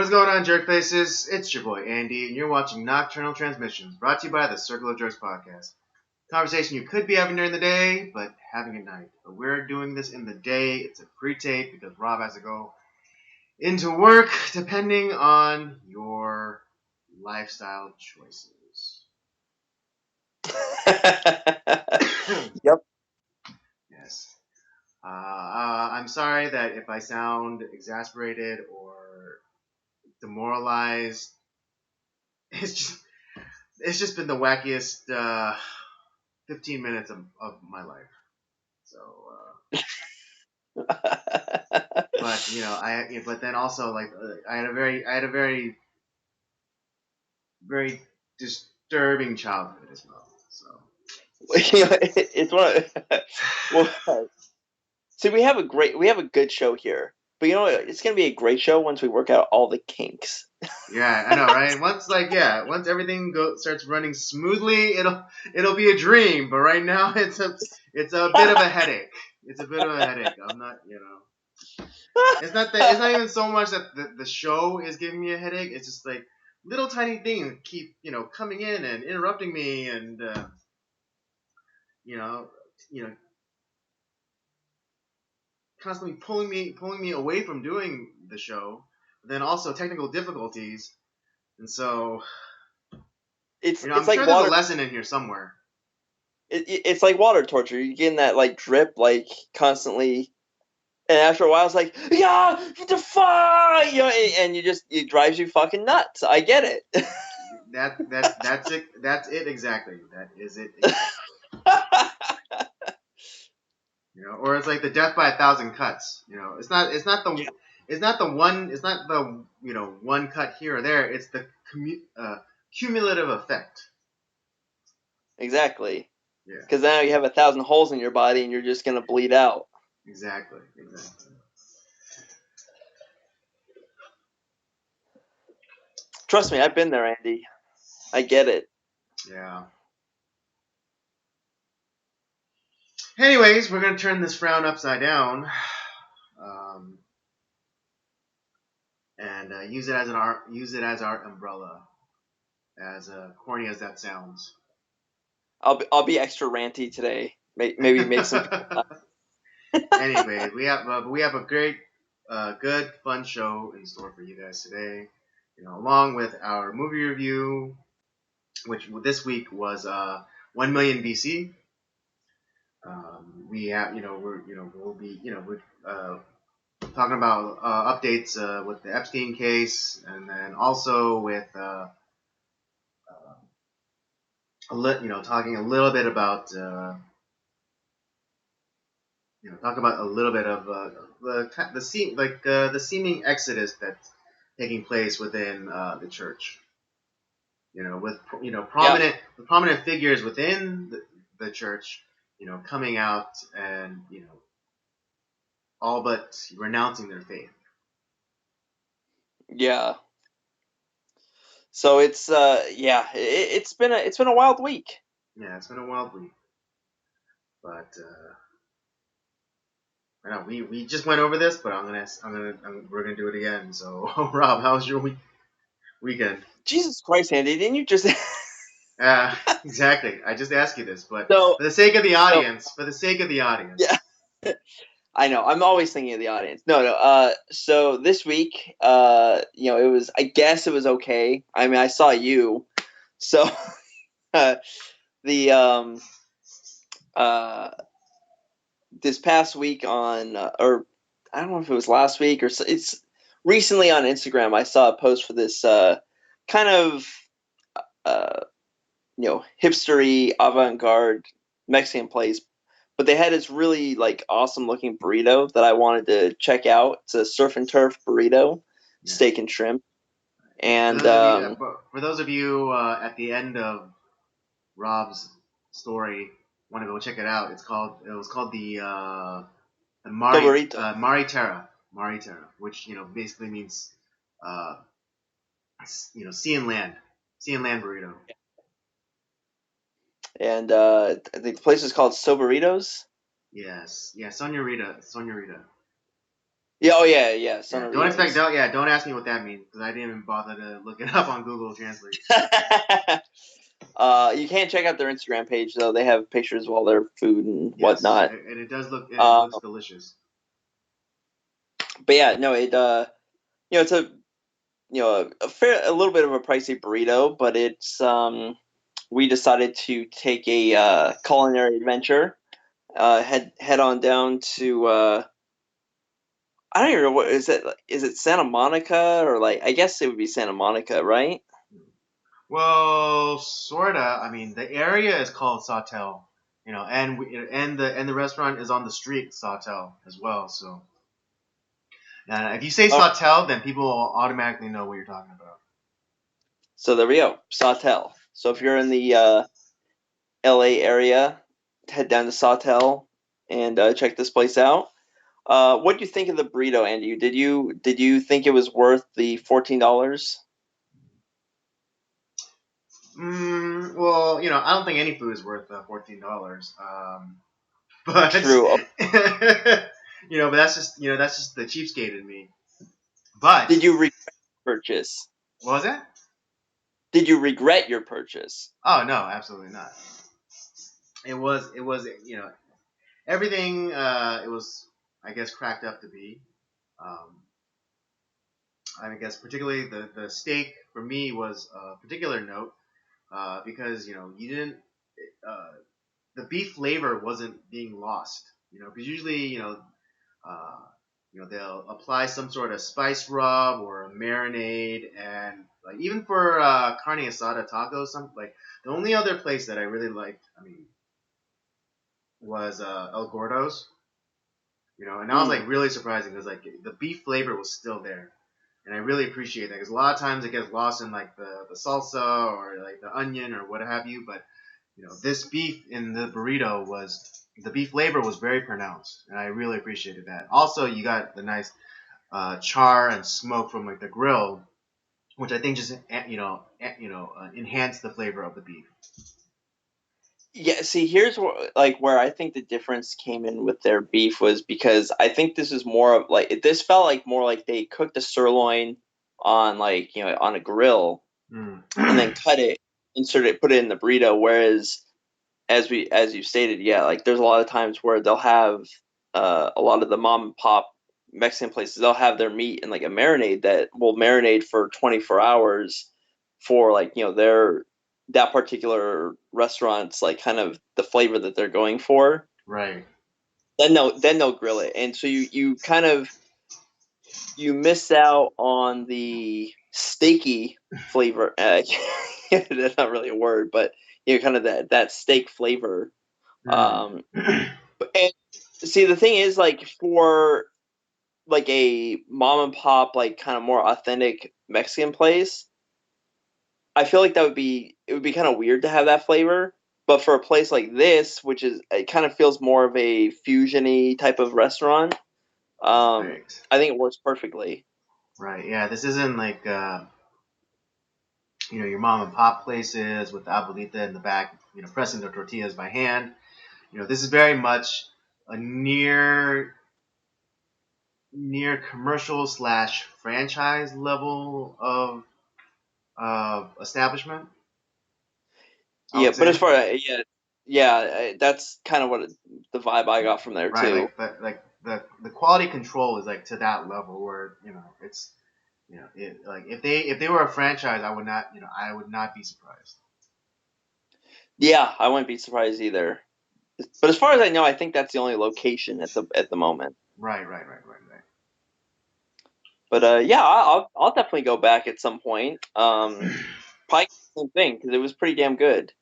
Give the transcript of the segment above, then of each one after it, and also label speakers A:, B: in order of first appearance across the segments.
A: What's going on, jerk faces? It's your boy Andy, and you're watching Nocturnal Transmissions, brought to you by the Circle of Jerks podcast. Conversation you could be having during the day, but having at night. But we're doing this in the day. It's a pre-tape because Rob has to go into work, depending on your lifestyle choices.
B: Yep.
A: Yes. I'm sorry that if I sound exasperated or demoralized, it's just been the wackiest 15 minutes of my life. So, but but then also I had a very very disturbing childhood as well. So
B: It's one of, well, see, we have a good show here, but it's gonna be a great show once we work out all the kinks.
A: yeah, I know, right? Once everything starts running smoothly, it'll be a dream. But right now, it's a bit of a headache. It's a bit of a headache. I'm not, it's not even so much that the show is giving me a headache. It's just like little tiny things keep coming in and interrupting me, and you know you know constantly pulling me away from doing the show. But then also technical difficulties, and so
B: It's
A: I'm
B: like
A: sure there's a
B: water.
A: lesson in here somewhere.
B: It's like water torture. You're getting that like drip like constantly, and after a while, it's like yeah, defy, and it drives you fucking nuts. I get it.
A: That's it. That's it exactly. That is it. Exactly. Or it's like the death by 1,000 cuts. It's not the one cut here or there. It's the cumulative effect.
B: Exactly.
A: Yeah.
B: Because now you have 1,000 holes in your body, and you're just gonna bleed out.
A: Exactly.
B: Trust me, I've been there, Andy. I get it.
A: Yeah. Anyways, we're gonna turn this frown upside down, and use it as our umbrella. As corny as that sounds.
B: I'll be extra ranty today. Maybe make some.
A: Anyways, we have a great, good, fun show in store for you guys today. Along with our movie review, which this week was 1 million BC. We have, we'll be, we're talking about updates with the Epstein case, and then also with, talking a little bit about, talk about a little bit of the seeming exodus that's taking place within the church. With prominent figures within the church, coming out and all but renouncing their faith.
B: Yeah. So it's it's been a wild week.
A: Yeah, it's been a wild week, but I know we just went over this, but we're gonna do it again. So, Rob, how was your weekend?
B: Jesus Christ, Andy, didn't you just?
A: Exactly. I just asked you this, but
B: So,
A: for the sake of the
B: so
A: audience,
B: yeah, I know. I'm always thinking of the audience. No. So this week, it was. I guess it was okay. I mean, I saw you, so the this past week or I don't know if it was last week or it's recently on Instagram. I saw a post for this kind of hipstery avant-garde Mexican place, but they had this really like awesome looking burrito that I wanted to check out. It's a surf and turf burrito,
A: yeah.
B: steak and shrimp. And
A: For those of you at the end of Rob's story, want to go check it out. It was called the Mari Terra, which basically means sea and land burrito.
B: And I think the place is called Soberitos.
A: Yes, yeah, Sonia Rita.
B: Yeah. Oh yeah. Yeah.
A: Yeah, don't expect.
B: Sonorillos.
A: Don't ask me what that means because I didn't even bother to look it up on Google Translate.
B: You can check out their Instagram page though. They have pictures of all their food and
A: Yes,
B: whatnot.
A: and it does look. It
B: Uh,
A: looks delicious.
B: but yeah, no, it's a a little bit of a pricey burrito, but it's we decided to take a culinary adventure. Head on down to I don't even know what is it. Is it Santa Monica or like I guess it would be Santa Monica, right?
A: Well, sorta. I mean, the area is called Sawtell, and the restaurant is on the street Sawtell as well. So, if you say
B: Oh,
A: Sawtell, then people will automatically know what you're talking about.
B: so there we go, Sawtell. So if you're in
A: Yes.
B: the LA area, head down to Sawtell and check this place out. What do you think of the burrito, Andy? Did you think it was worth the $14?
A: Well, I don't think any food is worth $14. But
B: True.
A: but that's just the cheapskate in me. But
B: Did you regret your purchase?
A: what was that?
B: Did you regret your purchase?
A: Oh no, absolutely not. It was everything. It was, I guess, cracked up to be. Um, I guess particularly the steak for me was a particular note because you didn't uh, the beef flavor wasn't being lost. Because usually uh, they'll apply some sort of spice rub or a marinade, and like even for carne asada tacos, some like the only other place that I really liked, I mean, was El Gordo's. And that was
B: Mm.
A: like really surprising because like the beef flavor was still there, and I really appreciate that because a lot of times it gets lost in like the salsa or like the onion or what have you. But this beef in the burrito was the beef flavor was very pronounced, and I really appreciated that. Also, you got the nice char and smoke from like the grill, which I think just enhanced the flavor of the beef.
B: Yeah, see, here's where I think the difference came in with their beef was because I think this is more of like this felt like more like they cooked a sirloin on like on a grill
A: Mm.
B: and then cut it, insert it, put it in the burrito. Whereas as you stated, yeah, like there's a lot of times where they'll have a lot of the mom and pop Mexican places, they'll have their meat in like a marinade that will marinate for 24 hours for like their that particular restaurant's like kind of the flavor that they're going for.
A: Right.
B: Then they'll grill it, and so you kind of you miss out on the steaky flavor. That's not really a word, but kind of that steak flavor.
A: Mm.
B: um and see, the thing is, like, for like a mom and pop, like kind of more authentic Mexican place, I feel like it would be kind of weird to have that flavor. But for a place like this, which is it kind of feels more of a fusiony type of restaurant,
A: Right.
B: I think it works perfectly.
A: Right. Yeah. This isn't like your mom and pop places with the abuelita in the back, pressing the tortillas by hand. This is very much a near commercial slash franchise level of establishment. I
B: Yeah,
A: would
B: but as
A: say.
B: far that's kind of what the vibe I got from there
A: Right.
B: too.
A: The quality control is like to that level where it's like if they were a franchise, I would not be surprised.
B: Yeah, I wouldn't be surprised either. But as far as I know, I think that's the only location at the moment.
A: Right. Right. Right. Right. Right.
B: But yeah, I'll definitely go back at some point. Probably the same thing because it was pretty damn good.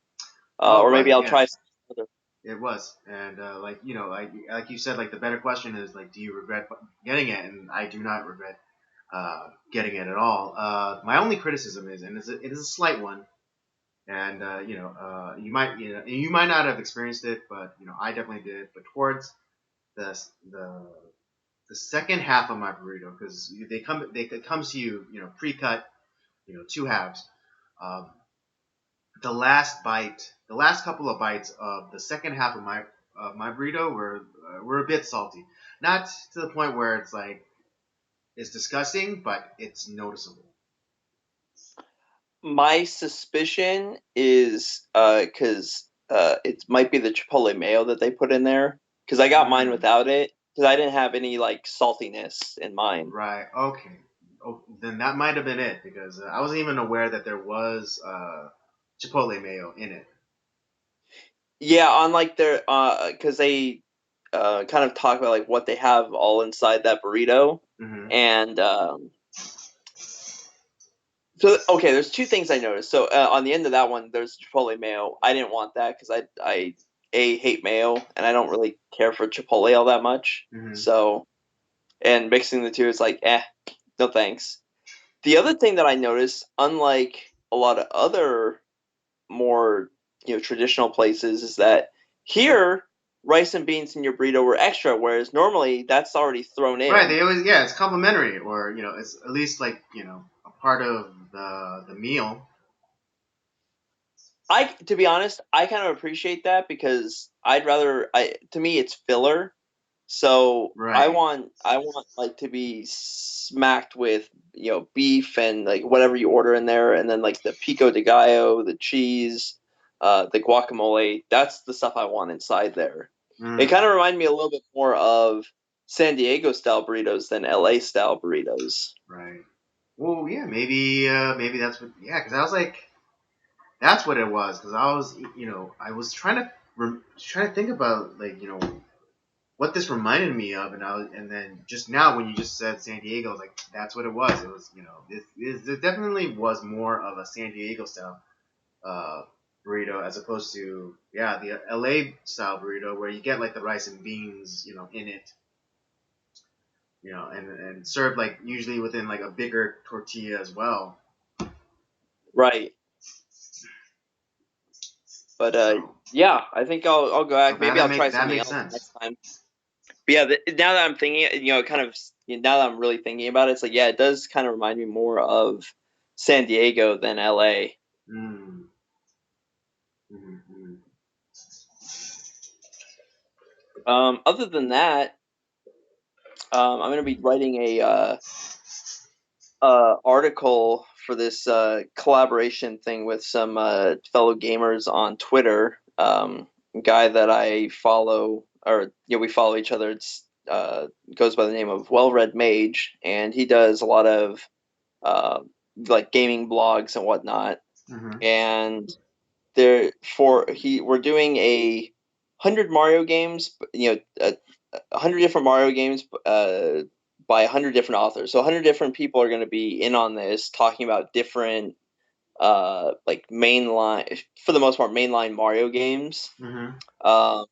A: Oh, it
B: Or
A: was.
B: maybe I'll
A: Yeah.
B: try some other.
A: It was, and like you said, like the better question is like, do you regret getting it? And I do not regret getting it at all. My only criticism is, and it is a slight one, and you might not have experienced it, but I definitely did. But towards the the the second half of my burrito, because it comes to you, pre-cut, two halves. Um, the last couple of bites of the second half of my burrito were a bit salty. Not to the point where it's like It's disgusting, but it's noticeable.
B: My suspicion is because it might be the chipotle mayo that they put in there. Because I got mine
A: Mm,
B: without it because I didn't have any like saltiness in mine.
A: right. Okay. Oh, then that might have been it because I wasn't even aware that there was chipotle mayo in it.
B: Yeah, on like their because they kind of talk about like what they have all inside that burrito,
A: Hmm.
B: and so okay, there's two things I noticed. So on the end of that one, there's chipotle mayo. I didn't want that because I a hate mayo and I don't really care for chipotle all that much.
A: Hmm.
B: So and mixing the two is like no thanks. The other thing that I noticed, unlike a lot of other more traditional places, is that here rice and beans in your burrito were extra, whereas normally that's already thrown
A: Right.
B: in.
A: They always it's complimentary, or it's at least like a part of the meal.
B: To be honest, I kind of appreciate that because to me it's filler. So
A: Right.
B: I want like to be smacked with beef and like whatever you order in there, and then like the pico de gallo, the cheese, the guacamole. That's the stuff I want inside there. It
A: Mm,
B: kind of reminded me a little bit more of San Diego style burritos than LA style burritos.
A: right. Well, yeah, maybe that's what. Yeah, because I was like, that's what it was. Because I was trying to think about like what this reminded me of, and then just now when you just said San Diego, I was like, that's what it was. It was it definitely was more of a San Diego style uh, burrito as opposed to the LA style burrito where you get like the rice and beans in it, and served like usually within like a bigger tortilla as well.
B: Right. But
A: So
B: yeah, I think I'll go
A: so
B: back.
A: that
B: Maybe
A: that
B: I'll
A: make
B: try
A: that
B: something
A: makes
B: else
A: sense.
B: next time. But yeah, now that I'm thinking, now that I'm really thinking about it, it's like, yeah, it does kind of remind me more of San Diego than LA.
A: Mm. Mm-hmm.
B: Other than that, I'm going to be writing a article for this collaboration thing with some fellow gamers on Twitter. Guy that I follow, or we follow each other. It's goes by the name of Well Read Mage, and he does a lot of uh, like gaming blogs and whatnot.
A: Mm-hmm.
B: And we're doing 100 Mario games, 100 different Mario games by 100 different authors. So 100 different people are going to be in on this, talking about different like mainline, for the most part, mainline Mario games.
A: Mm-hmm.
B: Um,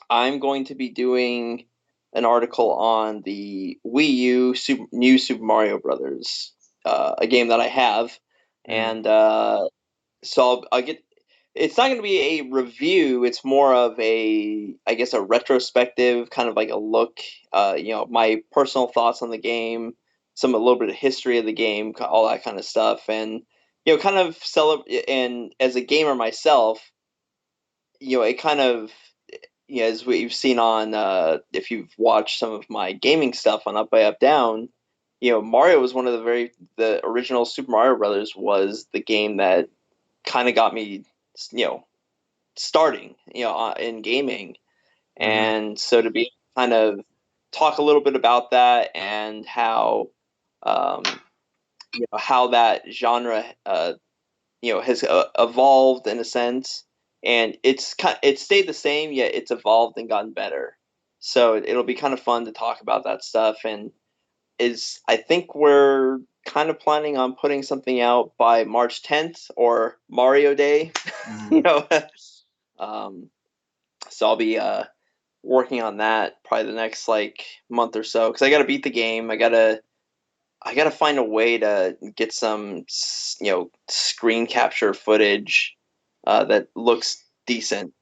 B: I'm going to be doing an article on the Wii U new Super Mario Brothers, a game that I have,
A: Mm-hmm.
B: and so I'll get. It's not going to be a review. It's more of I guess, a retrospective, kind of like a look. My personal thoughts on the game, a little bit of history of the game, all that kind of stuff, and kind of celebrate. And as a gamer myself, it kind of, as we've seen on, if you've watched some of my gaming stuff on Up by Up Down, Mario was one of the original Super Mario Brothers was the game that kind of got me, you know, starting, in gaming.
A: Mm-hmm.
B: And so to be kind of talk a little bit about that and um, how that genre, has evolved in a sense, and it's stayed the same, yet it's evolved and gotten better. So it'll be kind of fun to talk about that stuff, and I think we're kind of planning on putting something out by March 10th or Mario Day,
A: Mm-hmm.
B: you know. um, so I'll be working on that probably the next like month or so because I got to beat the game. I gotta find a way to get some, screen capture footage that looks decent.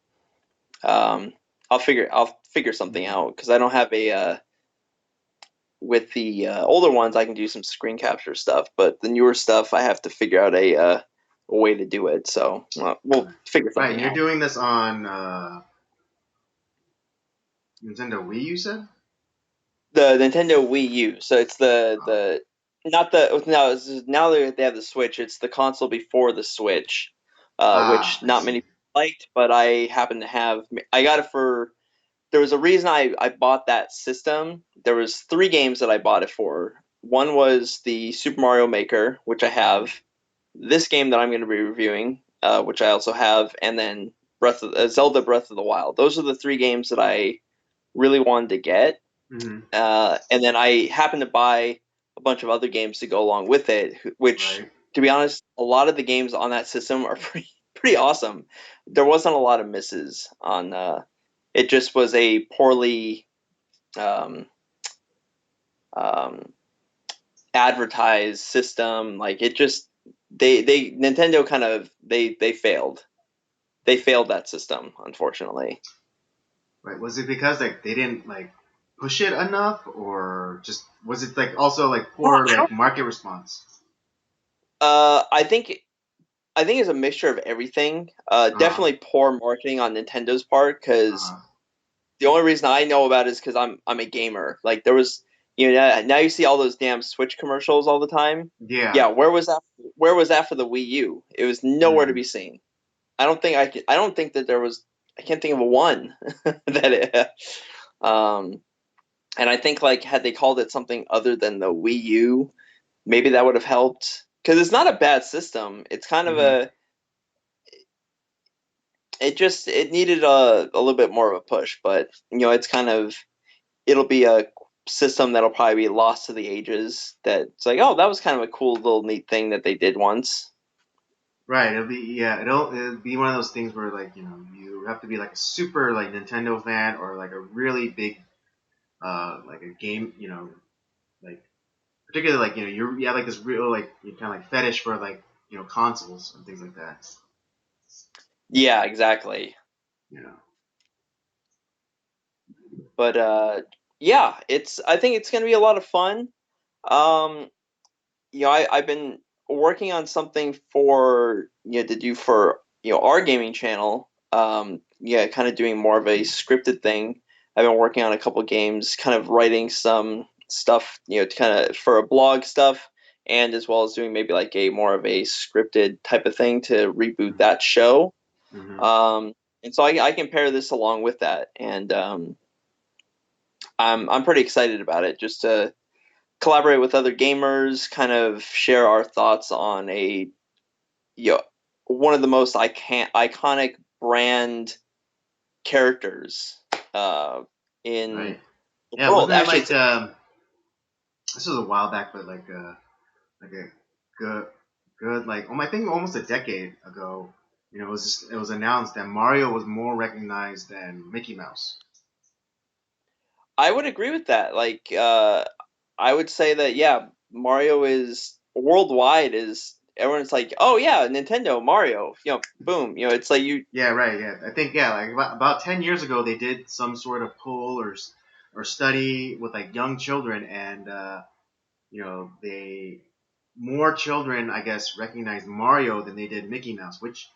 B: Um, I'll figure something
A: Mm-hmm.
B: out because I don't have with the older ones I can do some screen capture stuff, but the newer stuff I have to figure out a way to do it. So we'll
A: Right.
B: figure
A: Right, and
B: something
A: you're
B: out.
A: doing this on Nintendo Wii, you said?
B: The Nintendo Wii U. So it's
A: Oh,
B: the not the no now they have the Switch. It's the console before the Switch, which
A: I
B: not many
A: see.
B: people liked, but I happen to have. I got it for. There was a reason I bought that system. There was three games that I bought it for. One was the Super Mario Maker, which I
A: Mm-hmm.
B: have. This game that I'm going to be reviewing, which I also have, and then Zelda Breath of the Wild. Those are the three games that I really wanted to get.
A: Mm-hmm.
B: And then I happened to buy a bunch of other games to go along with it, which,
A: Right.
B: to be honest, a lot of the games on that system are pretty awesome. There wasn't a lot of misses on. It just was a poorly um, um, advertised system. Like it just they Nintendo kind of they failed. They failed that system, unfortunately.
A: Right. Was it because like they didn't like push it enough, or just was it like also like
B: No,
A: poor
B: I
A: like
B: don't.
A: market response?
B: I think it's a mixture of everything.
A: Uh
B: Definitely poor marketing on Nintendo's part because
A: uh
B: the only reason I know about it is because I'm a gamer. Like there was, you know, now you see all those damn Switch commercials all the time.
A: Yeah.
B: Yeah, where was that? Where was that for the Wii U? It was nowhere to
A: Mm-hmm.
B: be seen. I don't think that there was. I can't think of a one that it. Um, and I think like had they called it something other than the Wii U, maybe that would have helped. Because it's not a bad system. It's kind of
A: Mm-hmm.
B: a. It needed a little bit more of a push, but you know it's kind of it'll be a system that'll probably be lost to the ages. That it's like, oh, that was kind of a cool little neat thing that they did once.
A: Right. It'll be yeah. It'll be one of those things where like you have to be like a super like Nintendo fan or like a really big like a game like particularly like you have like this real like you kind of like fetish for like consoles and things like that.
B: Yeah, exactly.
A: You know.
B: But yeah, it's I think it's gonna be a lot of fun. Um, you know, I've been working on something for to do for our gaming channel. Yeah, kind of doing more of a scripted thing. I've been working on a couple games, kind of writing some stuff, to kind of for a blog stuff, and as well as doing maybe like a more of a scripted type of thing to reboot that show.
A: Mm-hmm.
B: Um, and so I can pair this along with that, and I'm pretty excited about it, just to collaborate with other gamers, kind of share our thoughts on a you know, one of the most iconic brand characters in
A: Right.
B: the
A: Yeah.
B: world.
A: Wasn't it
B: Actually,
A: like this was a while back, but like a good like I think almost a decade ago. It was announced that Mario was more recognized than Mickey Mouse.
B: I would agree with that. Like, I would say that yeah, Mario is worldwide. Is everyone's like, oh yeah, Nintendo Mario. Boom. It's like you.
A: Yeah, right. Yeah, I think yeah, like about 10 years ago, they did some sort of poll or study with like young children, and they more children, I guess, recognized Mario than they did Mickey Mouse, which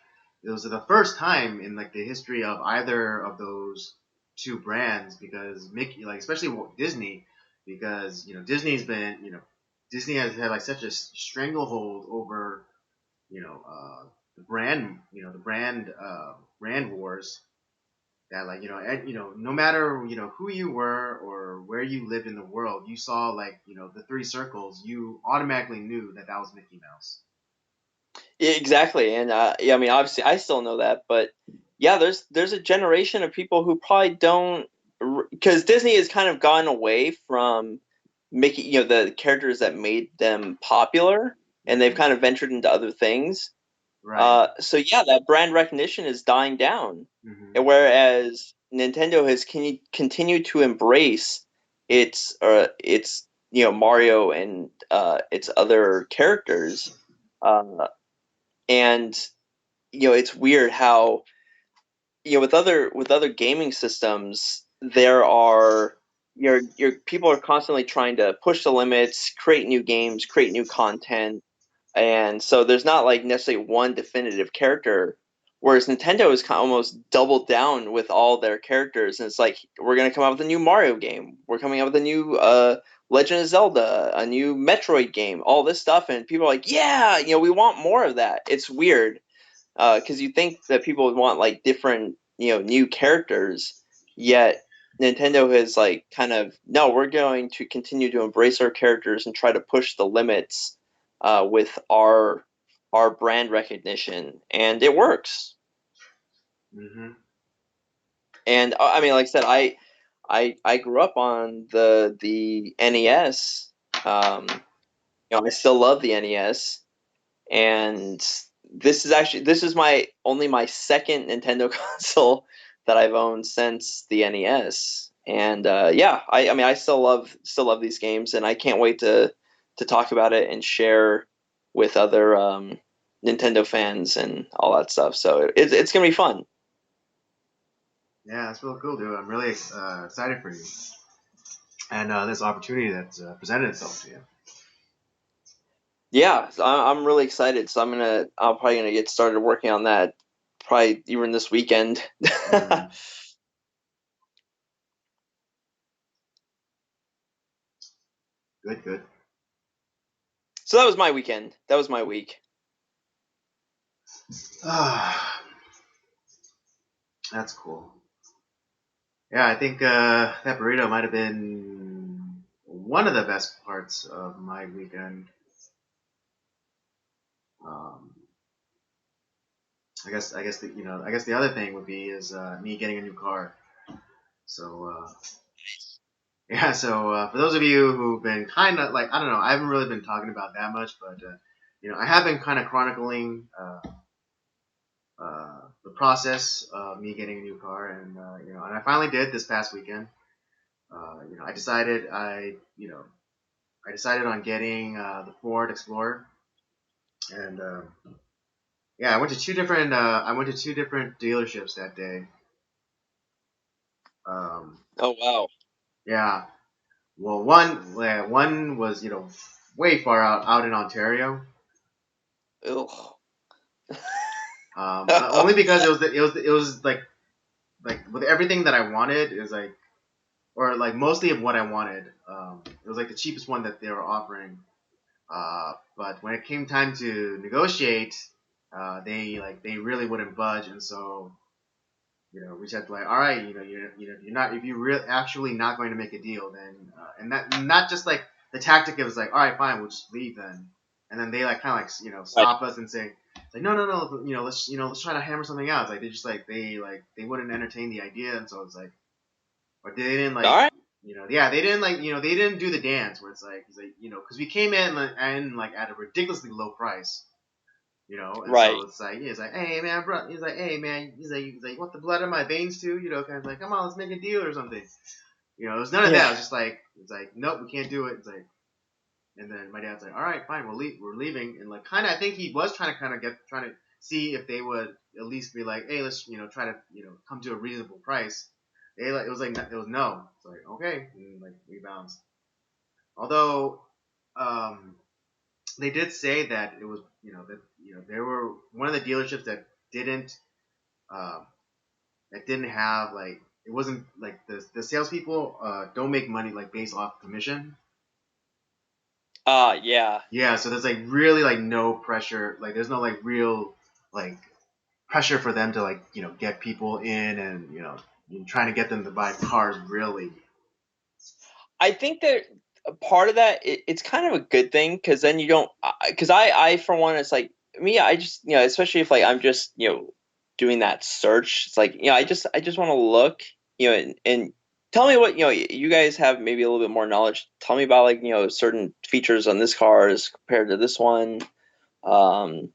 A: it was the first time in like the history of either of those two brands, because Mickey, like especially Disney, because Disney has had like such a stranglehold over the brand, brand wars, that like no matter who you were or where you lived in the world, you saw like the three circles, you automatically knew that that was Mickey Mouse.
B: Yeah, exactly, and yeah, I mean, obviously, I still know that, but yeah, there's a generation of people who probably don't, because Disney has kind of gone away from making the characters that made them popular, and they've
A: Hmm.
B: kind of ventured into other things.
A: Right.
B: So yeah, that brand recognition is dying down,
A: Hmm.
B: and whereas Nintendo has continued to embrace its Mario and its other characters. Uh, and it's weird how with other gaming systems there are your people are constantly trying to push the limits, create new games, create new content, and so there's not like necessarily one definitive character. Whereas Nintendo has kind of almost doubled down with all their characters, and it's like we're gonna come out with a new Mario game, we're coming out with a new Legend of Zelda, a new Metroid game, all this stuff, and people are like, yeah, we want more of that. It's weird because you think that people would want like different, new characters, yet Nintendo has like kind of no, we're going to continue to embrace our characters and try to push the limits with our brand recognition, and it works.
A: Mm-hmm.
B: And I mean, like I said, I grew up on the NES. I still love the NES, and this is my only my second Nintendo console that I've owned since the NES. And yeah, I mean, I still love these games, and I can't wait to talk about it and share with other Nintendo fans and all that stuff. So it's gonna be fun.
A: Yeah, that's real cool, dude. I'm really excited for you and this opportunity that's presented itself to you.
B: Yeah, so I'm really excited. So I'm probably gonna get started working on that probably even this weekend.
A: Mm, good, good.
B: So that was my weekend. That was my week.
A: Ah, that's cool. Yeah, I think that burrito might have been one of the best parts of my weekend. Um, I guess the other thing would be is me getting a new car. So yeah, so for those of you who've been kind of like I don't know, I haven't really been talking about that much, but I have been kind of chronicling the process of me getting a new car, and and I finally did this past weekend. I decided on getting the Ford Explorer, and yeah, I went to two different dealerships that day. Um,
B: Oh wow.
A: yeah, well, one was way far out in Ontario.
B: Ugh.
A: Only because it was like with everything that I wanted is like or like mostly of what I wanted. It was like the cheapest one that they were offering. But when it came time to negotiate, they really wouldn't budge, and so we just had to like, all right, you're not if you actually not going to make a deal, then and that not just like the tactic. It was like, all right, fine, we'll just leave then, and then they like kind of like
B: Right.
A: stop us and say like, no, no, no, let's try to hammer something out. It's like they wouldn't entertain the idea, and so it's like, or they didn't
B: All
A: like.
B: right.
A: Yeah, they didn't like, they didn't do the dance where it's like, because we came in and like at a ridiculously low price, and so
B: Right.
A: he's like, hey man, bro, he's like, hey man, he's like, what the blood in my veins too, kind of like, come on, let's make a deal or something, it was none of that. It
B: Yeah.
A: was just like, it's like, nope, we can't do it. It's like, and then my dad's like, all right, fine, we're leaving, and like, kind of, I think he was trying to trying to see if they would at least be like, hey, let's, try to, come to a reasonable price. It was like, it was no. It's like, okay, and like we bounced. Although, um, they did say that it was that there were one of the dealerships didn't um, that didn't have like it wasn't like the salespeople don't make money like based off commission.
B: Yeah.
A: Yeah, so there's like really like no pressure. Like there's no like real like pressure for them to like get people in and trying to get them to buy cars really.
B: I think that a part of that it's kind of a good thing because then you don't because I for one it's like me I just especially if like I'm just doing that search it's like I just want to look and tell me what you guys have maybe a little bit more knowledge. Tell me about like certain features on this car as compared to this one, um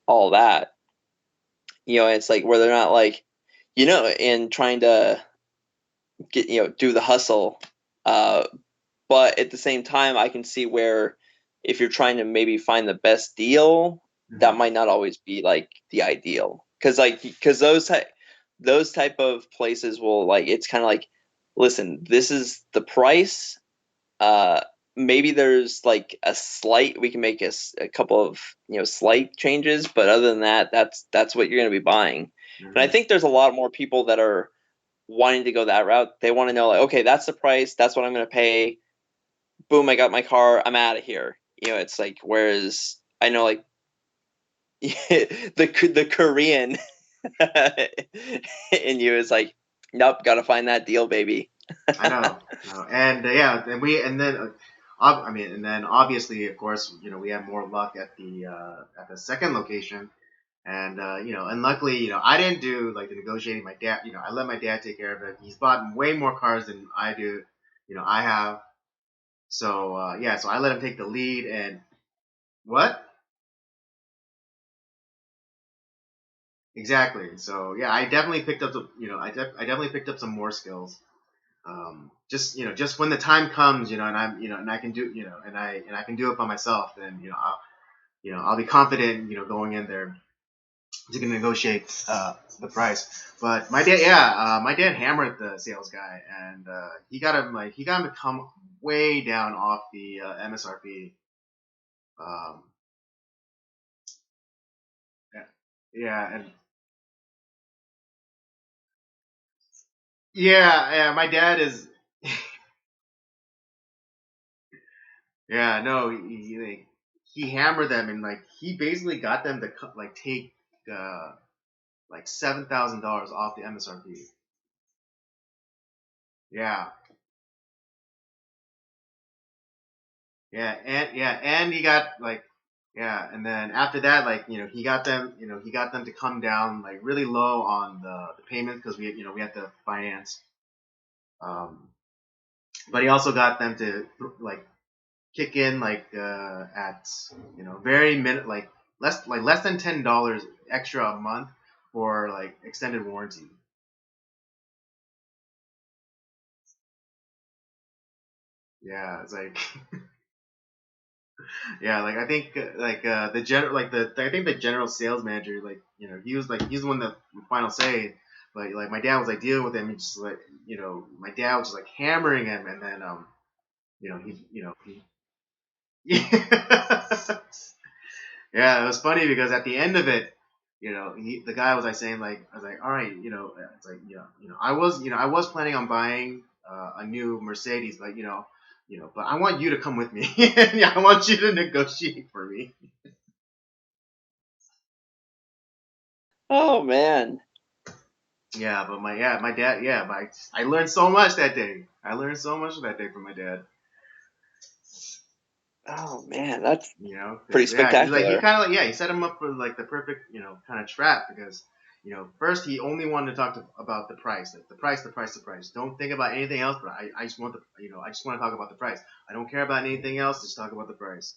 B: all that. It's like where they're not like in trying to get do the hustle. But at the same time, I can see where if you're trying to maybe find the best deal, that
A: Mm-hmm.
B: might not always be like the ideal. Because those type of places will like it's kind of like, listen, this is the price. Uh, maybe there's like we can make a couple of slight changes, but other than that, that's what you're going to be buying. And I
A: Hmm.
B: think there's a lot more people that are wanting to go that route. They want to know like, okay, that's the price, that's what I'm going to pay. Boom, I got my car, I'm out of here. It's like, whereas I know like the Korean in you is like, nope, got to find that deal, baby.
A: I know, no, and yeah, and then I mean, and then obviously, of course, we had more luck at the second location, and and luckily, I didn't do like the negotiating. My dad, I let my dad take care of it. He's bought way more cars than I do. I have. So yeah, so I let him take the lead. And what? Exactly. So yeah, I definitely picked up I definitely picked up some more skills. Just just when the time comes, and I'm and I can do and I can do it by myself, then I'll be confident, going in there to negotiate the price. But my dad hammered the sales guy, and he got him to come way down off the MSRP. Um, yeah, yeah, and yeah, my dad is. Yeah, no, he hammered them, and like he basically got them to like take uh like $7,000 off the MSRP. Yeah, and he got like and then after that, like he got them to come down like really low on the payments because we had to finance. Um, but he also got them to like kick in like at very minute like less than $10 extra a month for like extended warranty. Yeah, it's like yeah, like I think the general like the I think the general sales manager, like he's the one that final say. But like my dad was like dealing with him, and just like my dad was just like hammering him, and then he yeah, it was funny because at the end of it, the guy was like saying like I was like, all right, it's like I was planning on buying a new Mercedes, but but I want you to come with me. Yeah, I want you to negotiate for me.
B: Oh man.
A: Yeah, but my dad, yeah, I learned so much that day. I learned so much that day from my dad.
B: Oh man, that's pretty
A: Because yeah, he
B: spectacular.
A: kind of like he set him up for like the perfect kind of trap because first he only wanted to talk about the price, like the price. Don't think about anything else. But I just want I just want to talk about the price. I don't care about anything else. Just talk about the price.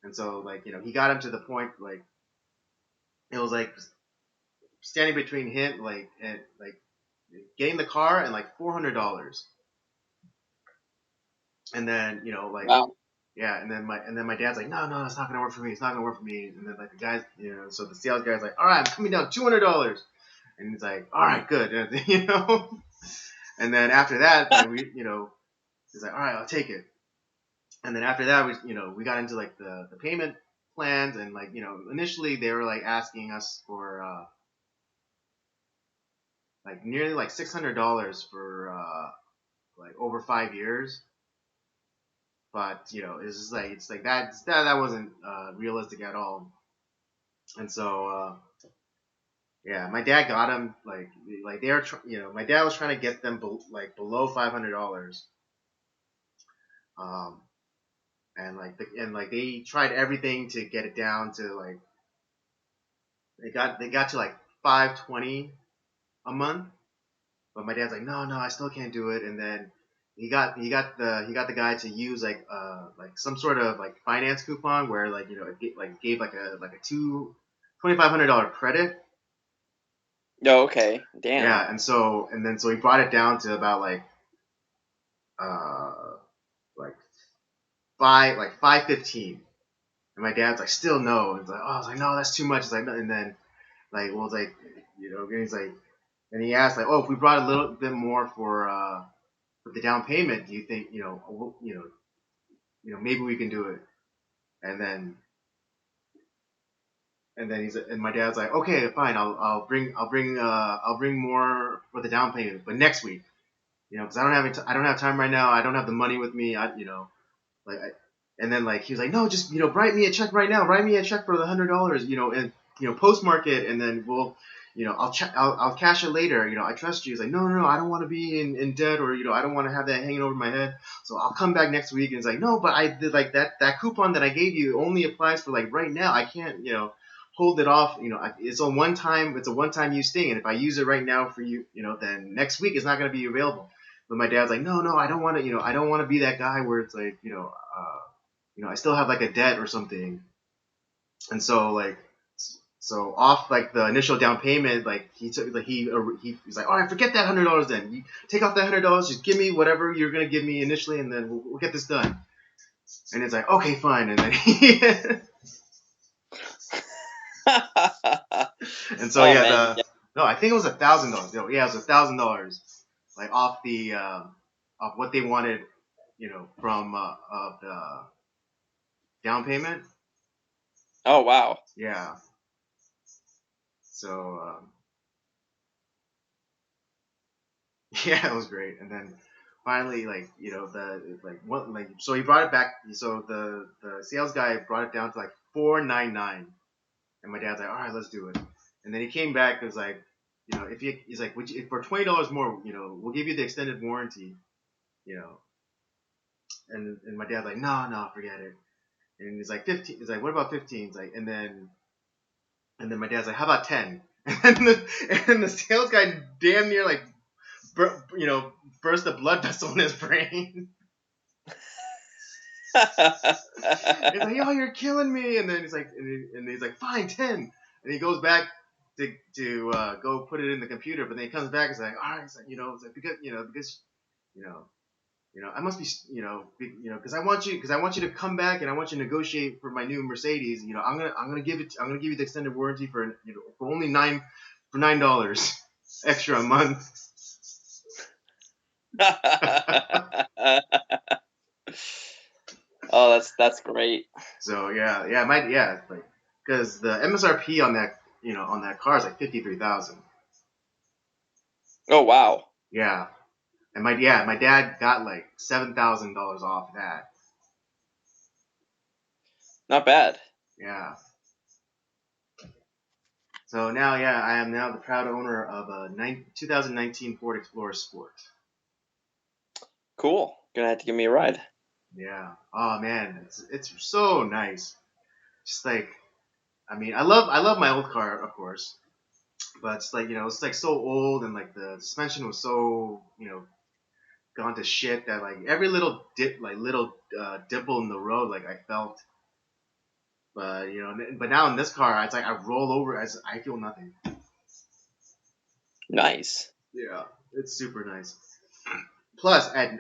A: And so like he got him to the point like it was like standing between him like and like getting the car and like $400. And then like
B: Wow.
A: yeah, and then my dad's like, no, no, it's not gonna work for me. It's not gonna work for me. And then like the guys, so the sales guy's like, all right, I'm coming down $200. And he's like, all right, good, and, And then after that, like he's like, all right, I'll take it. And then after that, we got into like the payment plans, and like initially they were like asking us for like nearly like $600 for like over 5 years. But it's like that wasn't realistic at all. And so yeah, my dad got him like they were my dad was trying to get them like below $500. Um, and like they tried everything to get it down to like they got to like 520 a month. But my dad's like, no, no, I still can't do it. And then he got the guy to use like some sort of like finance coupon where like it gave like a $2,500 credit.
B: Oh, okay. Damn.
A: Yeah, and then so he brought it down to about uh like 515. And my dad's like, still no. It's like, oh, I was like, no, that's too much. It's like, no. And then like, well, it's like, and he's like, and he asked like, oh, if we brought a little bit more for the down payment, do you think, maybe we can do it. And then and my dad's like, okay, fine, I'll bring more for the down payment, but next week, because I don't have time right now. I don't have the money with me. Like, and then like he was like, no, just write me a check right now. Write me a check for the $100. And postmark it, and then we'll, I'll cash it later. I trust you. He's like, no, no, no, I don't want to be in debt, or I don't want to have that hanging over my head. So I'll come back next week. And it's like, no, but I did like that coupon that I gave you only applies for like right now. I can't hold it off. It's a one time use thing, and if I use it right now for you, then next week it's not going to be available. But my dad's like, no, no, I don't want to, I don't want to be that guy where it's like, I still have like a debt or something. And so off like the initial down payment, like he took, like he's like, all right, forget that $100 then. You take off that $100, just give me whatever you're gonna give me initially, and then we'll get this done. And it's like, okay, fine. And then and so
B: Oh man,
A: no, I think it was $1,000. Yeah, it was $1,000, like off off what they wanted, from of the down payment.
B: oh wow.
A: Yeah. So yeah, it was great. And then finally, like the like what like so he brought it back. So the sales guy brought it down to like 499, and my dad's like, all right, let's do it. And then he came back and was like, he's like, for $20 more, we'll give you the extended warranty, you know. And my dad's like, no, no, forget it. And he's like 15. He's like, what about 15? He's like, and then my dad's like, how about 10? And the sales guy damn near like burst a blood vessel in his brain. He's like, yo, you're killing me. And then he's like, fine, 10. And he goes back to go put it in the computer, but then he comes back and he's like, all right, it's like because you know I must be because I want you to come back, and I want you to negotiate for my new Mercedes. I'm gonna give you the extended warranty for for only $9 extra a month.
B: Oh, that's great.
A: So yeah, like because the MSRP on that car is like 53,000.
B: Oh wow,
A: Yeah, and my dad got like $7,000 off that.
B: not bad.
A: Yeah. So now, yeah, I am now the proud owner of a 2019 Ford Explorer Sport.
B: Cool. Gonna have to give me a ride.
A: Yeah. Oh man, it's so nice. Just like, I mean, I love my old car, of course, but it's like it's like so old, and like the suspension was so gone to shit that like every little dimple in the road, like I felt. But but now in this car, it's like I roll over as I feel nothing.
B: Nice.
A: Yeah, it's super nice. Plus I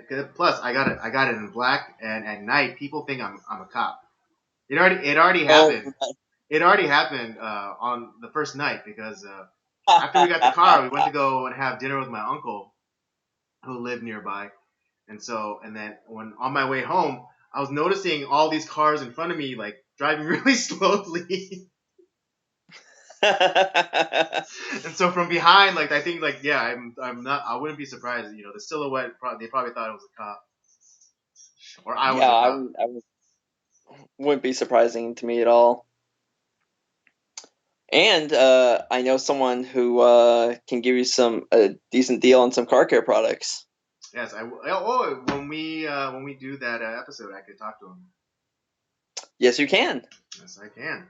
A: got it in black, and at night people think I'm a cop. It already
B: Oh.
A: happened. It already happened on the first night because after we got the car, we went to go and have dinner with my uncle who lived nearby, and then when on my way home, I was noticing all these cars in front of me like driving really slowly. And so from behind, like I think, like yeah, I'm not. I wouldn't be surprised. The silhouette. They probably thought it was a cop, or I was
B: Yeah,
A: a cop.
B: wouldn't be surprising to me at all. And I know someone who can give you a decent deal on some car care products.
A: Yes, when we do that episode, I could talk to him.
B: Yes, you can.
A: Yes, I can.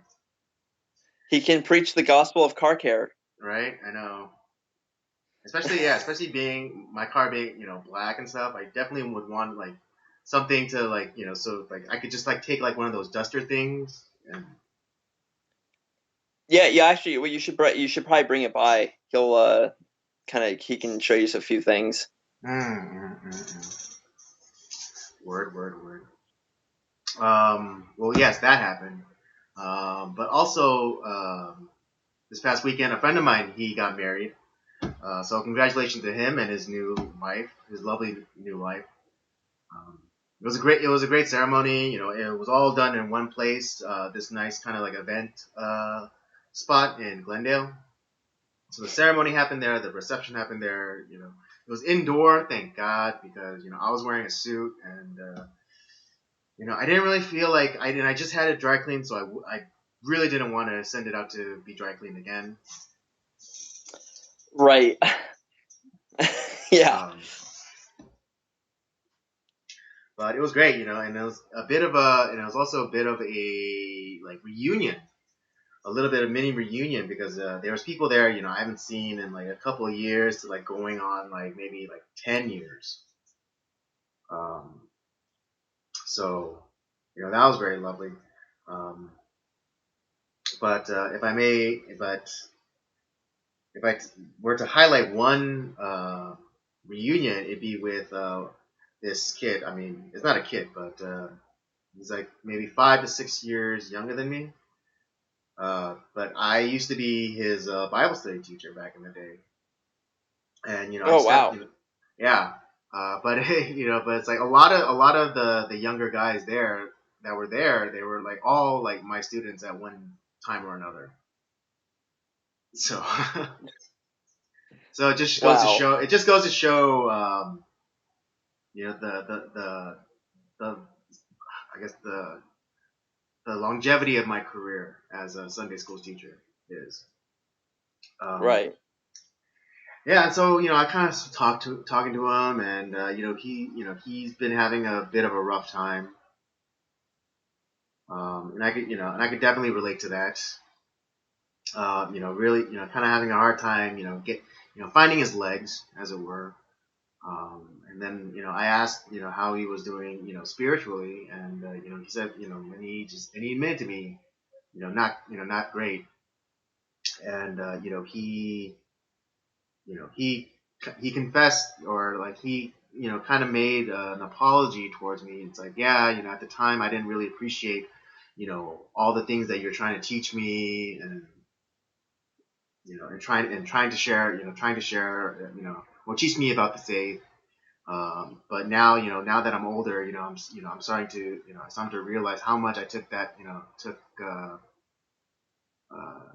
B: He can preach the gospel of car care.
A: Right, I know. Especially being my car being black and stuff. I definitely would want like something to like so like I could just like take like one of those duster things and
B: Yeah, yeah. Actually, well, you should probably bring it by. He'll he can show you a few things.
A: Word, word, word. Well, yes, that happened. But also, this past weekend, a friend of mine, he got married. So congratulations to him and his new wife, his lovely new wife. Um, it was a great ceremony. You know, it was all done in one place. This nice kind of like event spot in Glendale. So the ceremony happened there. The reception happened there. You know, it was indoor, thank God, because you know I was wearing a suit and you know I didn't really feel like I just had it dry cleaned, so I really didn't want to send it out to be dry cleaned again.
B: Right. Yeah.
A: Um, but it was great, you know, and it was a bit of a, and it was also a bit of a like reunion, a little bit of mini reunion because there was people there, you know, I haven't seen in like a couple of years to like going on like maybe like 10 years. Um, so you know that was very lovely. Um, but if I may, if I were to highlight one reunion, it'd be with this kid. I mean, it's not a kid, but he's like maybe 5 to 6 years younger than me. But I used to be his Bible study teacher back in the day, and you know I
B: Oh
A: just got
B: wow.
A: you know, yeah. But you know, but it's like a lot of the younger guys there that were there, they were like all like my students at one time or another. So so it just goes to
B: Wow.
A: show. It just goes to show, you know, the I guess the longevity of my career as a Sunday school teacher is. Um,
B: Right.
A: yeah, and so you know, I kind of talking to him, and you know he's been having a bit of a rough time, and I could you know, and I could definitely relate to that. You know, really, you know, kind of having a hard time, you know, finding his legs, as it were. And then, you know, I asked, you know, how he was doing, you know, spiritually, and you know, he said, you know, and he admitted to me, you know, not great, and you know, he confessed, or like you know, kind of made an apology towards me. It's like, yeah, you know, at the time I didn't really appreciate, you know, all the things that you're trying to teach me, and you know, and trying to share, you know, or teach me about the faith. But now, you know, now that I'm older, I'm starting to, I'm starting to realize how much I took that,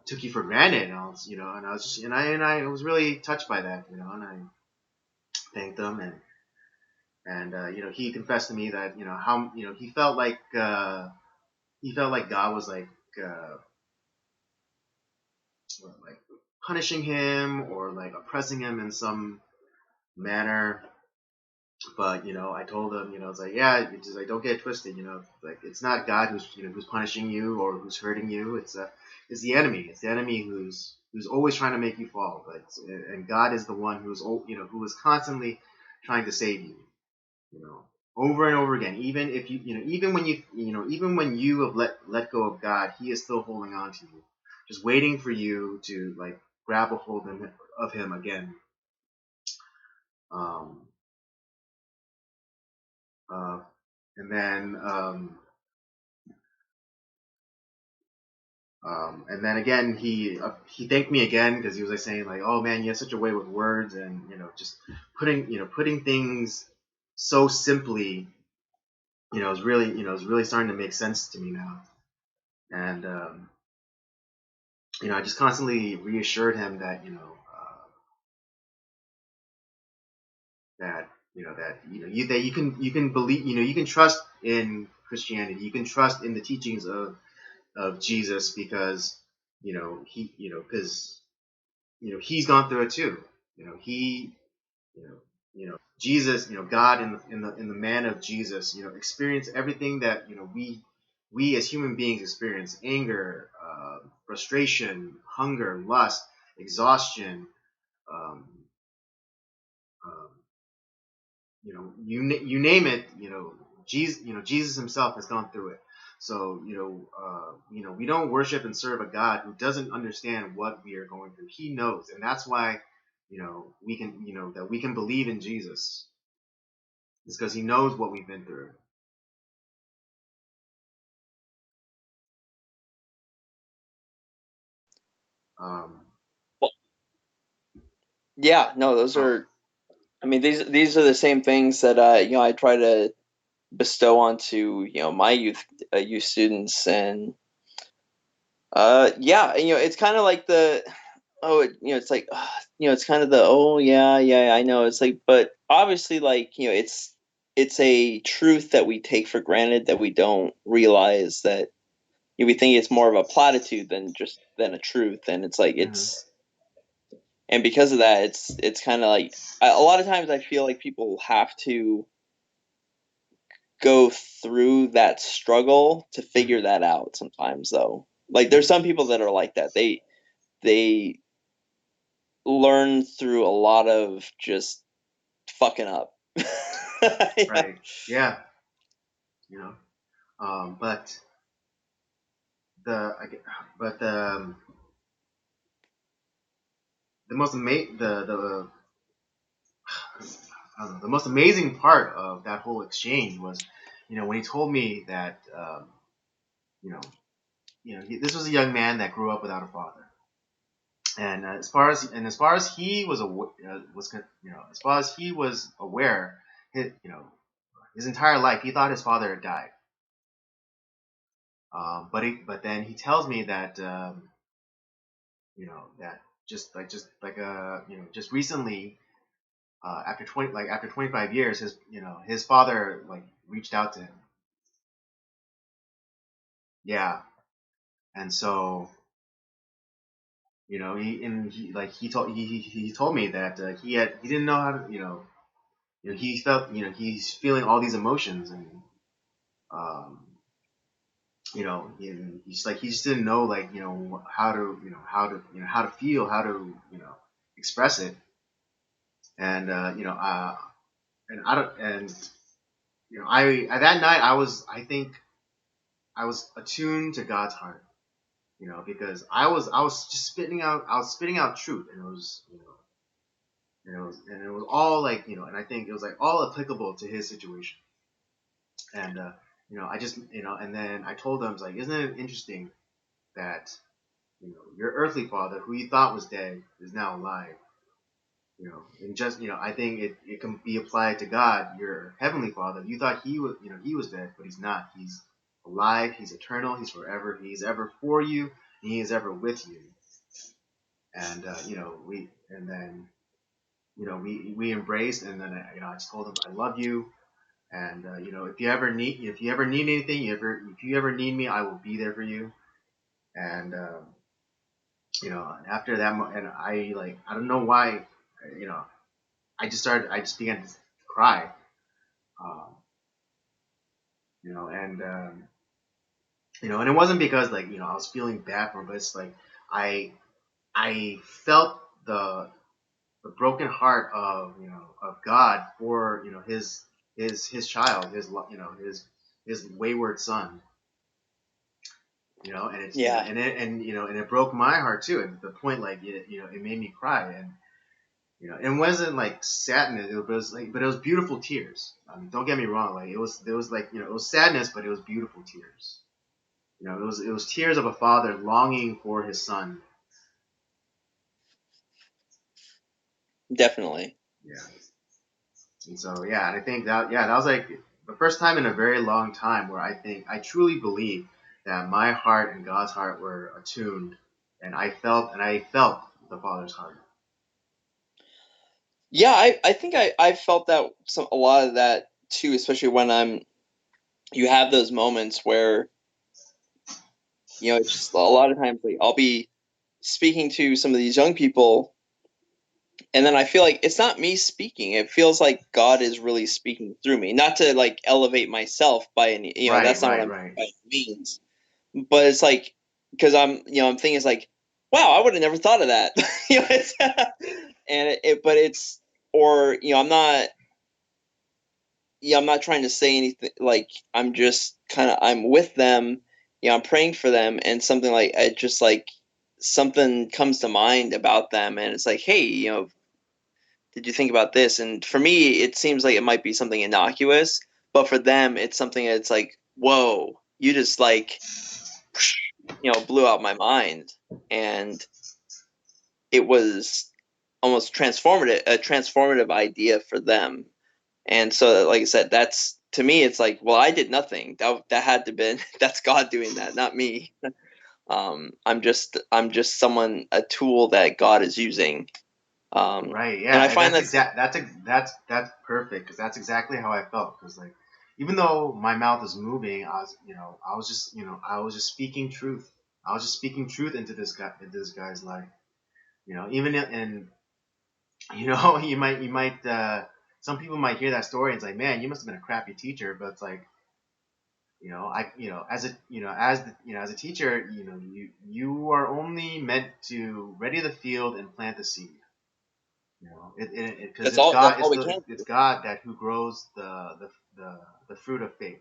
A: took you for granted. And I was just, and I was really touched by that, you know, and I thanked them, and you know, he confessed to me that, you know, how, you know, he felt like God was uh, like punishing him or like oppressing him in some manner. But you know, I told him, you know, it's like, yeah, it's just like, don't get it twisted, you know, like it's not God who's, you know, who's punishing you or who's hurting you. It's the enemy. It's the enemy who's always trying to make you fall. But and God is the one you know, who is constantly trying to save you. You know, over and over again. Even if you, you know, even when even when you have let go of God, He is still holding on to you, just waiting for you to like grab a hold of Him again. Um, uh, and then and then again, he thanked me again because he was like saying like, "Oh man, you have such a way with words, and you know, just putting things so simply, is really starting to make sense to me now." And you know, I just constantly reassured him that that you can believe, you can trust in Christianity, you can trust in the teachings of Jesus because because he's gone through it too. He Jesus, God in the man of Jesus, experienced everything that we as human beings experience: anger, frustration, hunger, lust, exhaustion. Um, um, you name it. Jesus himself has gone through it. So we don't worship and serve a God who doesn't understand what we are going through. He knows, and that's why we can that we can believe in Jesus. It's because he knows what we've been through. Um,
B: Well, yeah. No, those
A: oh,
B: are. I mean, these are the same things that I try to bestow onto my youth students. And yeah, it's kind of like the it's like it's kind of the yeah, I know. It's like, but obviously, like, it's a truth that we take for granted, that we don't realize that we think it's more of a platitude than a truth. And it's like,
A: Hmm.
B: and because of that, it's kind of like, a lot of times I feel like people have to go through that struggle to figure
A: Hmm.
B: that out sometimes, though. Like, there's some
A: Hmm.
B: people that are like that. They learn through a lot of just fucking up. Yeah.
A: Right. Yeah. You know. But the I get, but the most I don't know, the most amazing part of that whole exchange was, when he told me that, you know, this was a young man that grew up without a father, and as far as he was as far as he was aware, his entire life he thought his father had died. But then he tells me that, that just recently, after 25 years, his father like reached out to him. Yeah, and so he told me that, he didn't know how to, he felt, he's feeling all these emotions, and um he's like, he just didn't know, like, how to feel, how to, express it. And and I don't and I at that night, I think I was attuned to God's heart, because I was spitting out truth, and it was, and it was all like, and I think it was like all applicable to his situation. And I just, and then I told him, I was like, isn't it interesting that, your earthly father, who you thought was dead, is now alive. And just, I think it can be applied to God, your heavenly father. You thought he was dead, but he's not. He's alive. He's eternal. He's forever. He's ever for you, and he is ever with you. And and then, we embraced, and then I just told him I love you. And if you ever need anything, if you ever need me, I will be there for you. And after that, and I don't know why, you know, I just began to cry. Um, and and it wasn't because, like, I was feeling bad for him, but it's like I I felt the broken heart of, of God for, his child, his wayward son. And it's,
B: Yeah,
A: and it broke my heart too, at the point, like, it made me cry. And it wasn't like sadness, but it was beautiful tears. I mean, don't get me wrong, like, it was like, it was sadness, but it was beautiful tears. It was tears of a father longing for his son.
B: definitely.
A: Yeah. And so, yeah, and I think that was like the first time in a very long time where I think I truly believe that my heart and God's heart were attuned, and I felt the Father's heart.
B: Yeah, I think I felt that, a lot of that too, especially when you have those moments where, it's just a lot of times, like, I'll be speaking to some of these young people, and then I feel like it's not me speaking. It feels like God is really speaking through me. Not to, like, elevate myself by any,
A: Right,
B: that's not what
A: right,
B: I'm
A: right.
B: by any means. But it's like, because I'm thinking, it's like, wow, I would have never thought of that. It's, and but it's, or, I'm not trying to say anything, like, I'm just kind of, I'm with them, I'm praying for them, and something like, it just like, something comes to mind about them, and it's like, hey, did you think about this? And for me, it seems like it might be something innocuous, but for them, it's something that's like, whoa, you just, like, blew out my mind. And it was almost a transformative idea for them. And so, like I said, to me, it's like, well, I did nothing. That had to been that's God doing that, not me. I'm just a tool that God is using.
A: Right.
B: And I
A: Yeah.
B: find
A: That's perfect because that's exactly how I felt. Because like, even though my mouth is moving, I was just speaking truth. I was just speaking truth into this guy's life. Even and some people might hear that story and it's like, man, you must have been a crappy teacher. But it's like, as a teacher, you are only meant to ready the field and plant the seed. Because
B: that's
A: it's
B: all. That's
A: God,
B: all we can
A: it's
B: do.
A: God that who grows the fruit of faith,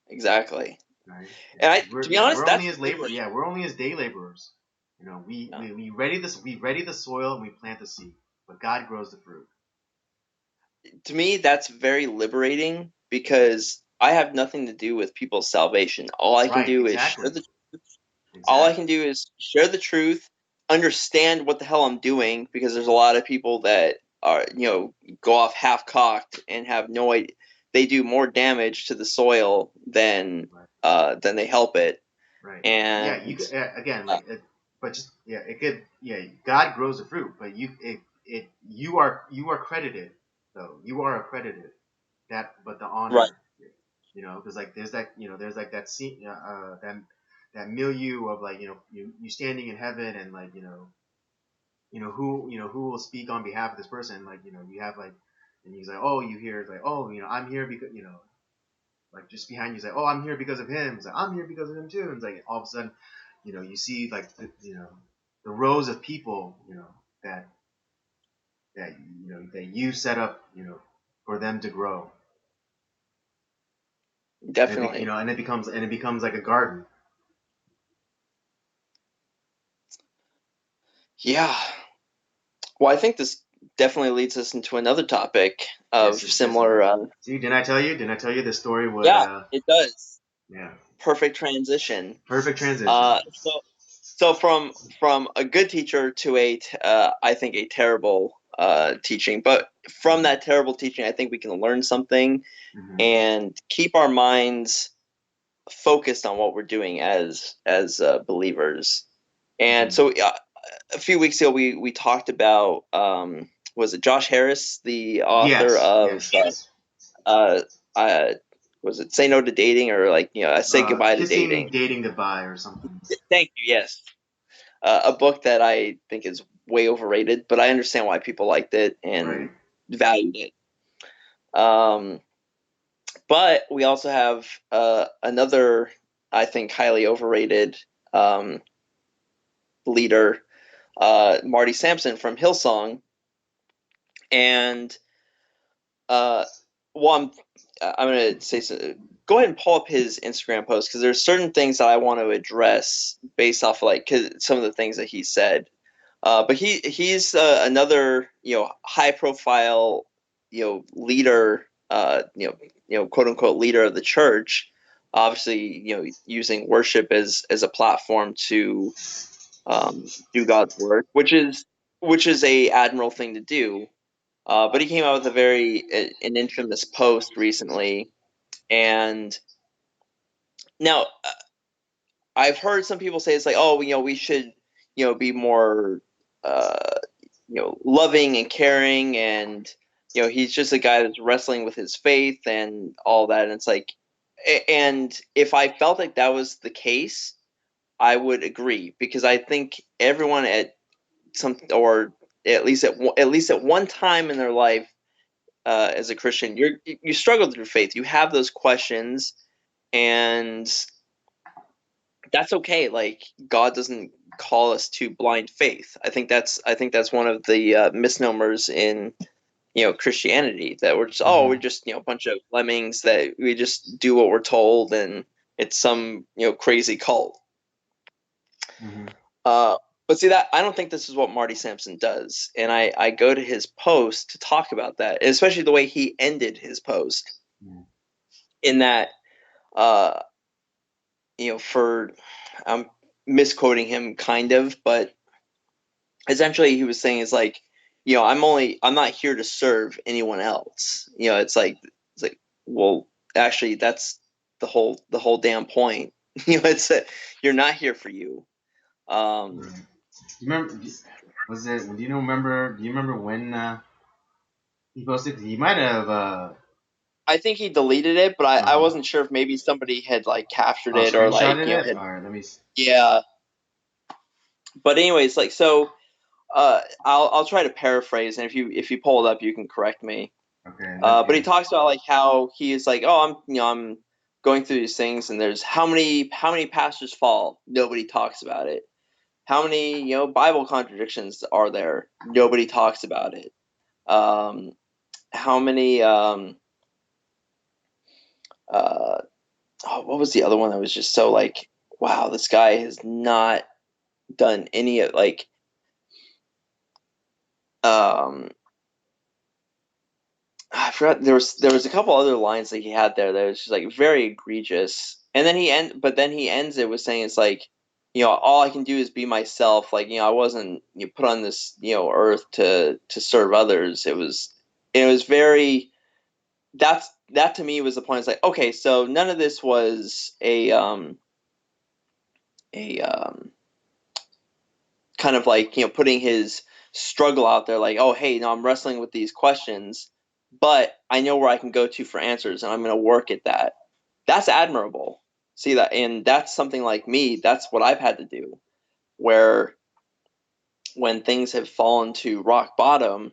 B: Exactly.
A: right?
B: And to be honest,
A: We're only
B: that's
A: his labor.
B: liberating.
A: Yeah, we're only his day laborers.
B: Yeah.
A: We ready the soil and we plant the seed, but God grows the fruit.
B: To me, that's very liberating
A: Mhm.
B: because I have nothing to do with people's salvation. All I can
A: Right?
B: do is share
A: Exactly.
B: the all I can
A: Exactly.
B: do is share the truth, understand what the hell I'm doing, because there's a lot of people that are, go off half cocked and have no idea. They do more damage to the soil
A: Right.
B: than they help it.
A: Right. Yeah. You
B: And
A: could again
B: uh,
A: like, but just yeah, it could yeah. God grows the fruit, but you are credited though. You are accredited but the
B: right,
A: honor, because like there's like that scene, that milieu of like you standing in heaven and like who will speak on behalf of this person, like you have like, and he's like, oh, you hear, it's like, oh, I'm here because like just behind you, say, oh, I'm here because of him. It's like, I'm here because of him too. And it's like all of a sudden, you see like the rows of people, that that you set up, for them to grow,
B: definitely,
A: and it becomes like a garden.
B: yeah. Well, I think this definitely leads us into another topic of
A: Yes, it
B: similar.
A: does. See, didn't I tell you? Didn't I tell you this story would?
B: Yeah, it does.
A: Yeah,
B: Perfect transition.
A: perfect transition.
B: So from a good teacher to I think a terrible teaching, but from
A: Hmm.
B: that terrible teaching, I think we can learn something
A: Hmm.
B: and keep our minds focused on what we're doing as believers. And
A: Hmm.
B: so a few weeks ago, we talked about was it Josh Harris, the author
A: Yes,
B: of
A: yes, yes.
B: uh, uh, was it Say No to Dating, or like Say Goodbye to
A: Kissing,
B: Dating?
A: dating goodbye, or something.
B: Thank you. Yes, a book that I think is way overrated, but I understand why people liked it
A: Right.
B: and valued it. Um, but we also have another, I think, highly overrated um, leader, Marty Sampson from Hillsong, and uh, well, I'm going to say so. Go ahead and pull up his Instagram post because there's certain things that I want to address based off like cause some of the things that he said. But he's another high profile leader, quote unquote leader of the church. Obviously, using worship as a platform to do God's work, which is a admirable thing to do. But he came out with an infamous post recently, and now I've heard some people say it's like, oh, we should, be more, uh, loving and caring, and he's just a guy that's wrestling with his faith and all that. And it's like, and if I felt like that was the case, I would agree because I think everyone at some or at least at one time in their life as a Christian, you struggle with your faith. You have those questions, and that's okay. Like God doesn't call us to blind faith. I think that's one of the misnomers in Christianity, that we're
A: Hmm.
B: just a bunch of lemmings that we just do what we're told, and it's some crazy cult.
A: Hmm.
B: Uh, but see that I don't think this is what Marty Sampson does, and I go to his post to talk about that, especially the way he ended his post in that uh, for I'm misquoting him kind of, but essentially he was saying is like, I'm not here to serve anyone else. It's like well, actually, that's the whole damn point. It's you're not here for you.
A: Right. Do you remember? Was it? Do you know? Remember? Do you remember when he posted? He might have
B: I think he deleted it, but I
A: uh,
B: wasn't sure if maybe somebody had like captured it or like
A: screenshotted it.
B: had,
A: All right, let me.
B: yeah. But anyways, like so, I'll try to paraphrase, and if you pull it up, you can correct me.
A: Okay,
B: But he
A: yeah.
B: talks about like how he is like, oh, I'm going through these things, and there's how many pastors fall. Nobody talks about it. How many Bible contradictions are there? Nobody talks about it. Um, how many uh, what was the other one that was just so like, wow, this guy has not done any of like um I forgot there was a couple other lines that he had there that was just like very egregious. And then he ends it with saying it's like, all I can do is be myself. Like, I wasn't put on this, earth to serve others. It was very that to me was the point. It's like, okay, so none of this was a kind of like putting his struggle out there, like, oh hey, no, I'm wrestling with these questions, but I know where I can go to for answers, and I'm going to work at that. That's admirable. See that, and that's something like me. That's what I've had to do. Where when things have fallen to rock bottom,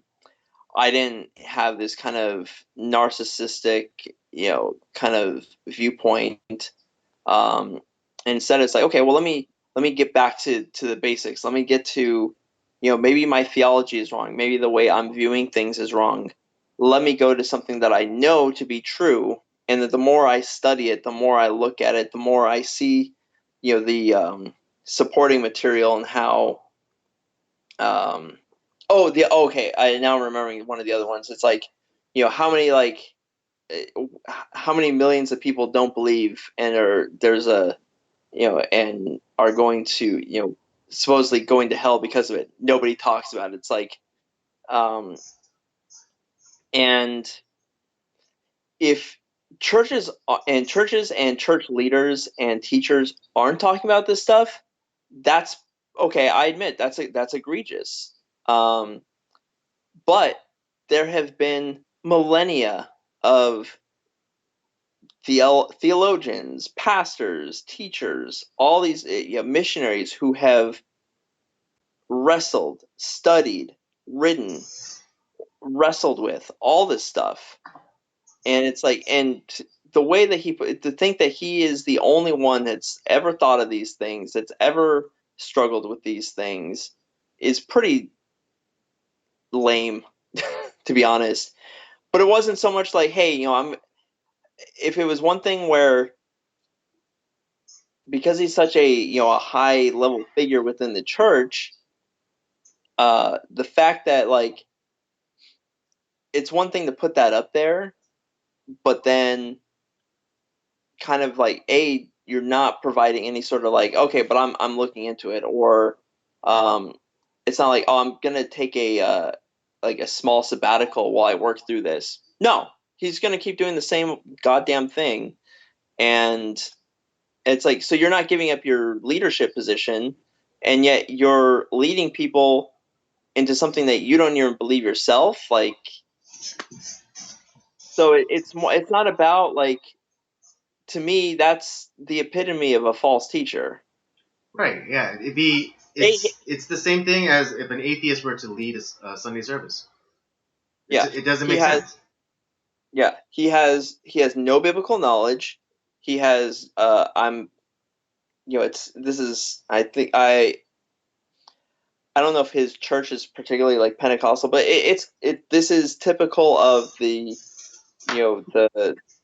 B: I didn't have this kind of narcissistic, kind of viewpoint. Um, Instead, it's like, okay, well, let me get back to the basics. Let me get to, maybe my theology is wrong. Maybe the way I'm viewing things is wrong. Let me go to something that I know to be true, and that the more I study it, the more I look at it, the more I see, the supporting material and how. Okay, I now remembering one of the other ones. It's like, how many how many millions of people don't believe and there's a and are going to, supposedly going to hell because of it. Nobody talks about it. It's like, um, and if churches and church leaders and teachers aren't talking about this stuff, that's okay. I admit that's egregious. Um, but there have been millennia of theologians, pastors, teachers, all these missionaries who have wrestled, studied, written, wrestled with all this stuff. And it's like, and the way that to think that he is the only one that's ever thought of these things, that's ever struggled with these things, is pretty lame, to be honest. But it wasn't so much like, hey, if it was one thing where, because he's such a high level figure within the church, the fact that like it's one thing to put that up there, but then kind of like, you're not providing any sort of like, okay, but I'm looking into it, or um it's not like, oh, I'm gonna take like a small sabbatical while I work through this. No, he's gonna keep doing the same goddamn thing. And it's like, so you're not giving up your leadership position, and yet you're leading people into something that you don't even believe yourself. Like, so it's not about like, to me, that's the epitome of a false teacher.
A: Right. Yeah. It'd be.
B: Hey,
A: It's the same thing as if an atheist were to lead a Sunday service.
B: yeah,
A: It doesn't
B: he
A: make
B: has.
A: sense.
B: Yeah, he has no biblical knowledge. He has. I'm. It's this is. I think I don't know if his church is particularly like Pentecostal, but this is typical of the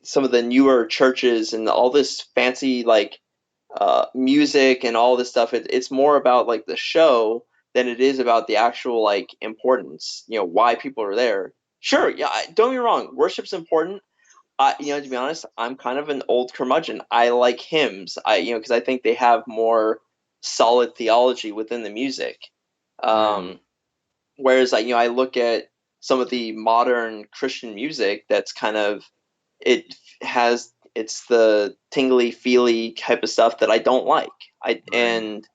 B: some of the newer churches and all this fancy like music and all this stuff. It's more about like the show than it is about the actual like importance. Why people are there. Sure, yeah. Don't get me wrong. Worship's important. To be honest, I'm kind of an old curmudgeon. I like hymns. Because I think they have more solid theology within the music.
A: Yeah.
B: Um, Whereas I look at some of the modern Christian music that's kind of it's the tingly feely type of stuff that I don't like. I
A: Right.
B: and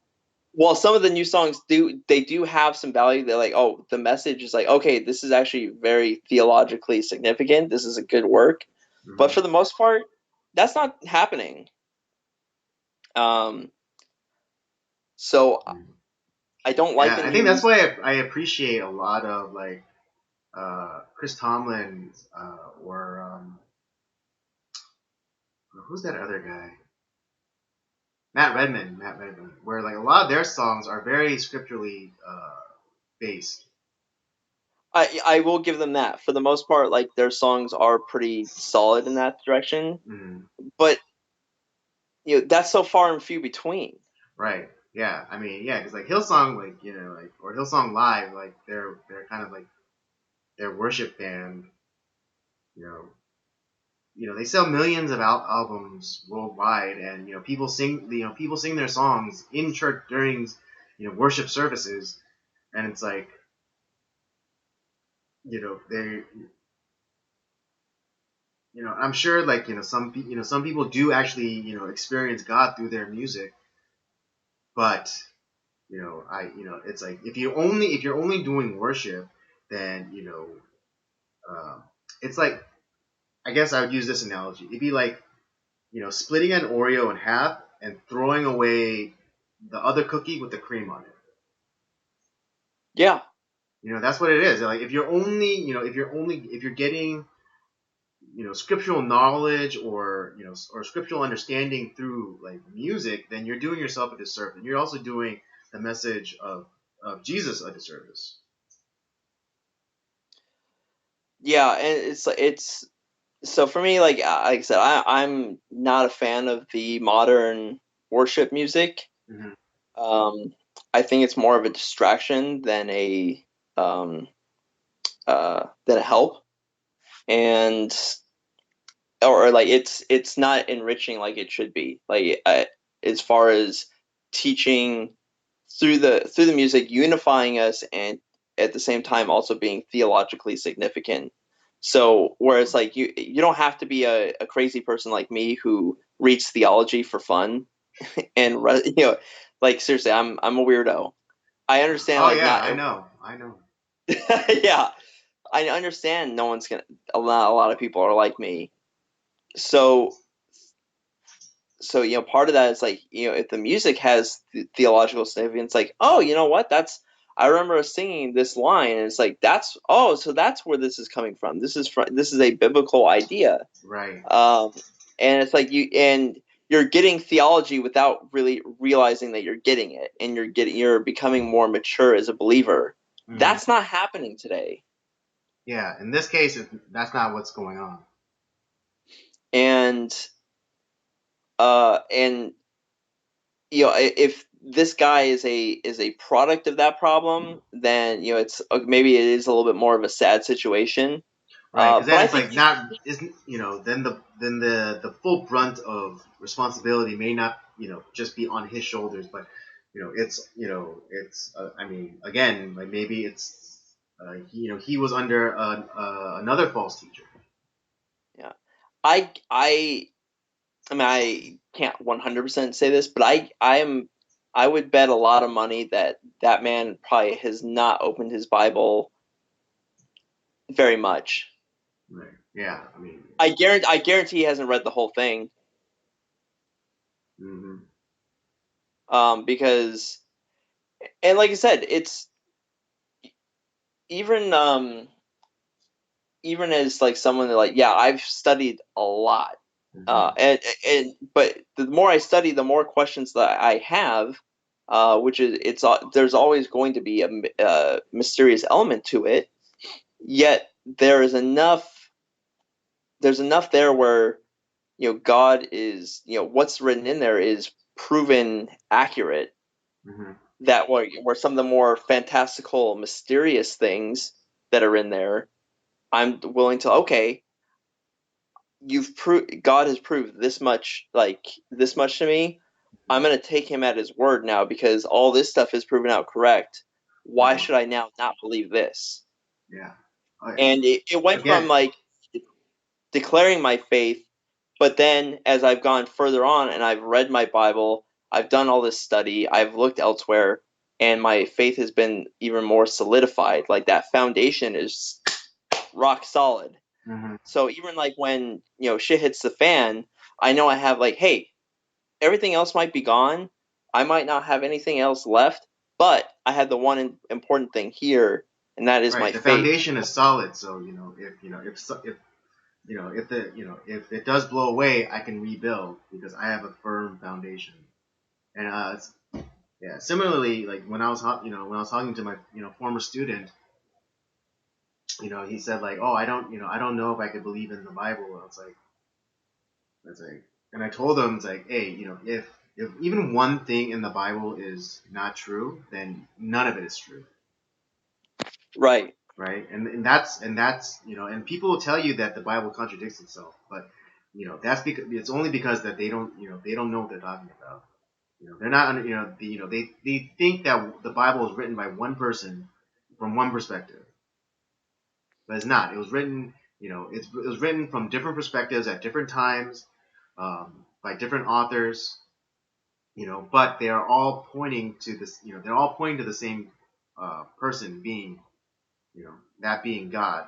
B: Well, some of the new songs do have some value. They're like, oh, the message is like, okay, this is actually very theologically significant. This is a good work. But
A: Hmm.
B: for the most part, that's not happening. Um, so I don't like
A: Yeah,
B: the
A: I think
B: new
A: that's
B: music.
A: why I appreciate a lot of like Chris Tomlin's or who's that other guy? Matt Redman, where like a lot of their songs are very scripturally based.
B: I will give them that. For the most part, like their songs are pretty solid in that direction.
A: Mm,
B: But that's so far and few between.
A: right. Yeah. I mean, yeah, because like Hillsong, like like or Hillsong Live, like they're kind of like their worship band. You know, they sell millions of albums worldwide, and people sing their songs in church during worship services, and it's like they I'm sure like some people do actually experience God through their music, but it's like if you're only doing worship, then um, it's like I guess I would use this analogy. It'd be like splitting an Oreo in half and throwing away the other cookie with the cream on it.
B: Yeah.
A: That's what it is. Like if you're getting scriptural knowledge or or scriptural understanding through like music, then you're doing yourself a disservice, and you're also doing the message of Jesus a disservice.
B: Yeah, and it's so for me, like I said, I'm not a fan of the modern worship music.
A: Mm-hmm.
B: Um, I think it's more of a distraction um, than a help, and or like it's not enriching like it should be. As far as teaching through the music, unifying us, and at the same time also being theologically significant. So whereas like you don't have to be a crazy person like me who reads theology for fun and like seriously, I'm a weirdo. I understand
A: Oh
B: like
A: yeah,
B: not
A: I
B: every,
A: know, I know.
B: yeah, I understand no one's gonna a lot of people are like me. So part of that is like if the music has theological significance, like, oh, you know what, that's I remember singing this line, and it's like, that's, oh, so that's where this is coming from, this is a biblical idea.
A: Right.
B: um and it's like you're getting theology without really realizing that you're getting it, and you're becoming more mature as a believer.
A: Mm-hmm.
B: That's not happening today.
A: Yeah, in this case, that's not what's going on.
B: And if this guy is a product of that problem, then it's maybe it is a little bit more of a sad situation.
A: Right, because
B: But
A: then
B: I
A: it's
B: think
A: like not isn't then the full brunt of responsibility may not just be on his shoulders, but it's I mean again like maybe it's he was under another false teacher.
B: yeah, I I mean, I can't 100% say this, but I would bet a lot of money that that man probably has not opened his Bible very much.
A: Right. Yeah, I mean.
B: I guarantee he hasn't read the whole thing.
A: Hmm.
B: Because, and like I said, it's even even as like someone that, like, yeah, I've studied a lot.
A: Hmm.
B: And but the more I study, the more questions that I have, which is there's always going to be a mysterious element to it. Yet there is enough there's enough there where God is, what's written in there is proven accurate,
A: Hmm.
B: that where some of the more fantastical, mysterious things that are in there, I'm willing to, okay, God has proved this much, like this much to me. I'm going to take him at his word now, because all this stuff is proven out correct. Why
A: Right.
B: should I now not believe this?
A: Yeah. Oh, yeah.
B: And it went from
A: Again.
B: like declaring my faith. But then as I've gone further on and I've read my Bible, I've done all this study, I've looked elsewhere, and my faith has been even more solidified. Like that foundation is rock solid.
A: Mm-hmm.
B: So even like when, shit hits the fan, I know I have like, hey, everything else might be gone. I might not have anything else left, but I had the one important thing here, and that is
A: Right.
B: my
A: The
B: faith.
A: foundation is solid, so if it does blow away, I can rebuild because I have a firm foundation. And yeah. Similarly, like when I was when I was talking to my former student, he said like, oh, I don't know if I could believe in the Bible. It's like, and I told him it's like, hey, if even one thing in the Bible is not true, then none of it is true.
B: Right.
A: Right? And that's and people will tell you that the Bible contradicts itself, but that's because it's only because that they don't know what they're talking about. They're not they think that the Bible is written by one person from one perspective, but it's not. It was written it was written from different perspectives at different times, by different authors. But they are all pointing to this. They're all pointing to the same person being that being God.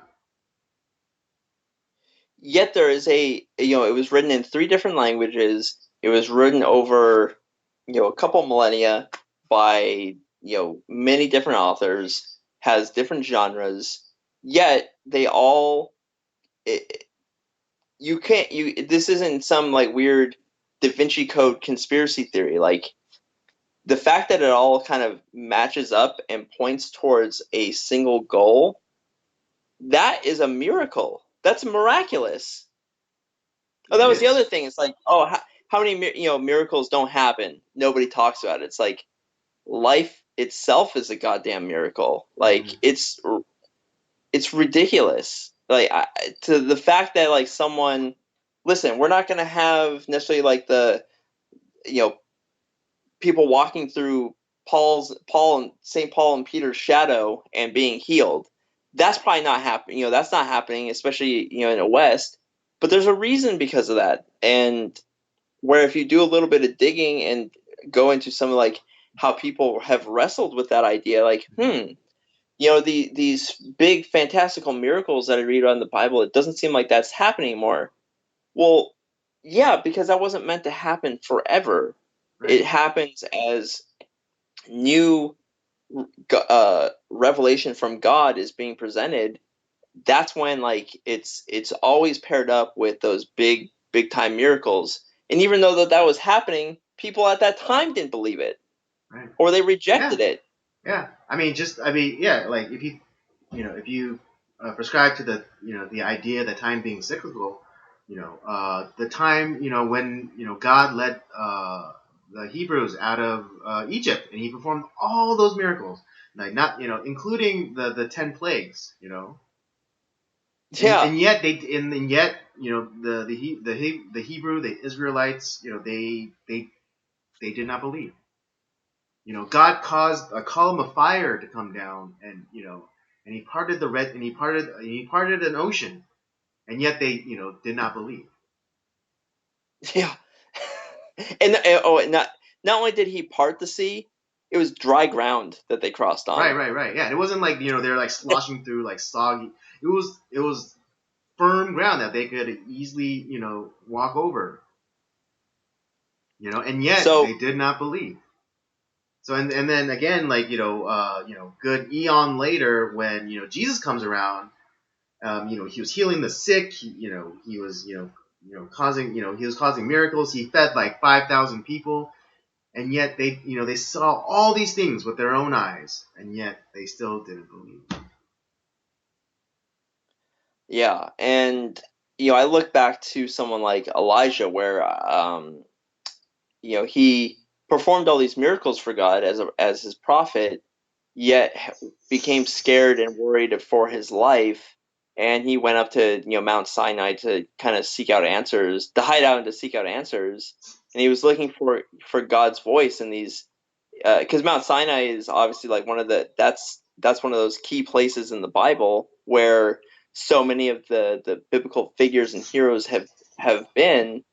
B: Yet there is it was written in three different languages. It was written over, a couple millennia by, many different authors, has different genres, yet they all, it, you can't, this isn't some like weird Da Vinci Code conspiracy theory. Like the fact that it all kind of matches up and points towards a single goal, that is a miracle. That's miraculous. Oh,
A: It
B: that was the other
A: is.
B: thing. It's like, oh, how many miracles don't happen? Nobody talks about it. It's like life itself is a goddamn miracle. Like
A: Mm-hmm.
B: it's ridiculous. Like to the fact that like someone, listen, we're not gonna have necessarily like the you know people walking through Paul and St. Paul and Peter's shadow and being healed. That's probably not happening. That's not happening, especially in the West. But there's a reason because of that, and where if you do a little bit of digging and go into some of like how people have wrestled with that idea, like these big fantastical miracles that I read on the Bible, it doesn't seem like that's happening anymore. Well, yeah, because that wasn't meant to happen forever.
A: Right.
B: It happens as new revelation from God is being presented. That's when like it's always paired up with those big time miracles. And even though that was happening, people at that time didn't believe it
A: Right.
B: or they
A: Yeah.
B: rejected it.
A: Yeah. Yeah. Like if you prescribe to the idea that time being cyclical, the time when God led the Hebrews out of Egypt, and He performed all those miracles, like not including the 10 plagues, and
B: Yeah.
A: and yet the Hebrew, the Israelites, they did not believe. God caused a column of fire to come down, and He parted the red, and He parted an ocean, and yet they did not believe.
B: Yeah. And not only did he part the sea, it was dry ground that they crossed
A: Right,
B: on.
A: right, right. Yeah, it wasn't like they're like sloshing through like soggy. It was firm ground that they could easily walk over. And yet
B: So
A: they did not believe. So and then again, like good eon later, when Jesus comes around, he was healing the sick. He was causing he was causing miracles. He fed like 5,000 people, and yet they saw all these things with their own eyes, and yet they still didn't believe.
B: yeah, and I look back to someone like Elijah, where he performed all these miracles for God as his prophet, yet became scared and worried for his life, and he went up to Mount Sinai to kind of seek out answers, to hide out and to seek out answers, and he was looking for God's voice in these, because Mount Sinai is obviously like one of the that's one of those key places in the Bible where so many of the biblical figures and heroes have been,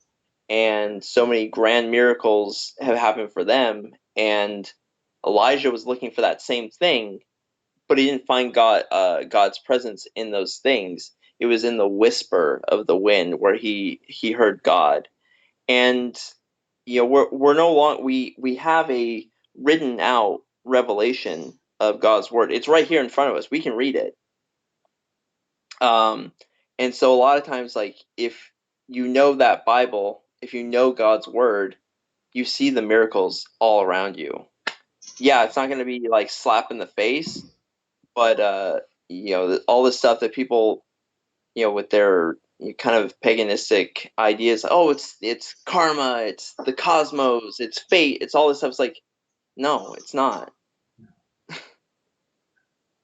B: and so many grand miracles have happened for them. And Elijah was looking for that same thing, but he didn't find God's presence in those things. It was in the whisper of the wind where he heard God. And we're no long we have a written out revelation of God's word. It's right here in front of us. We can read it. Um, and so a lot of times, like, if you know that Bible, if you know God's word, you see the miracles all around you. Yeah, it's not going to be like slap in the face, but all the stuff that people, with their kind of paganistic ideas, oh, it's karma, it's the cosmos, it's fate, it's all this stuff. It's like, no, it's not.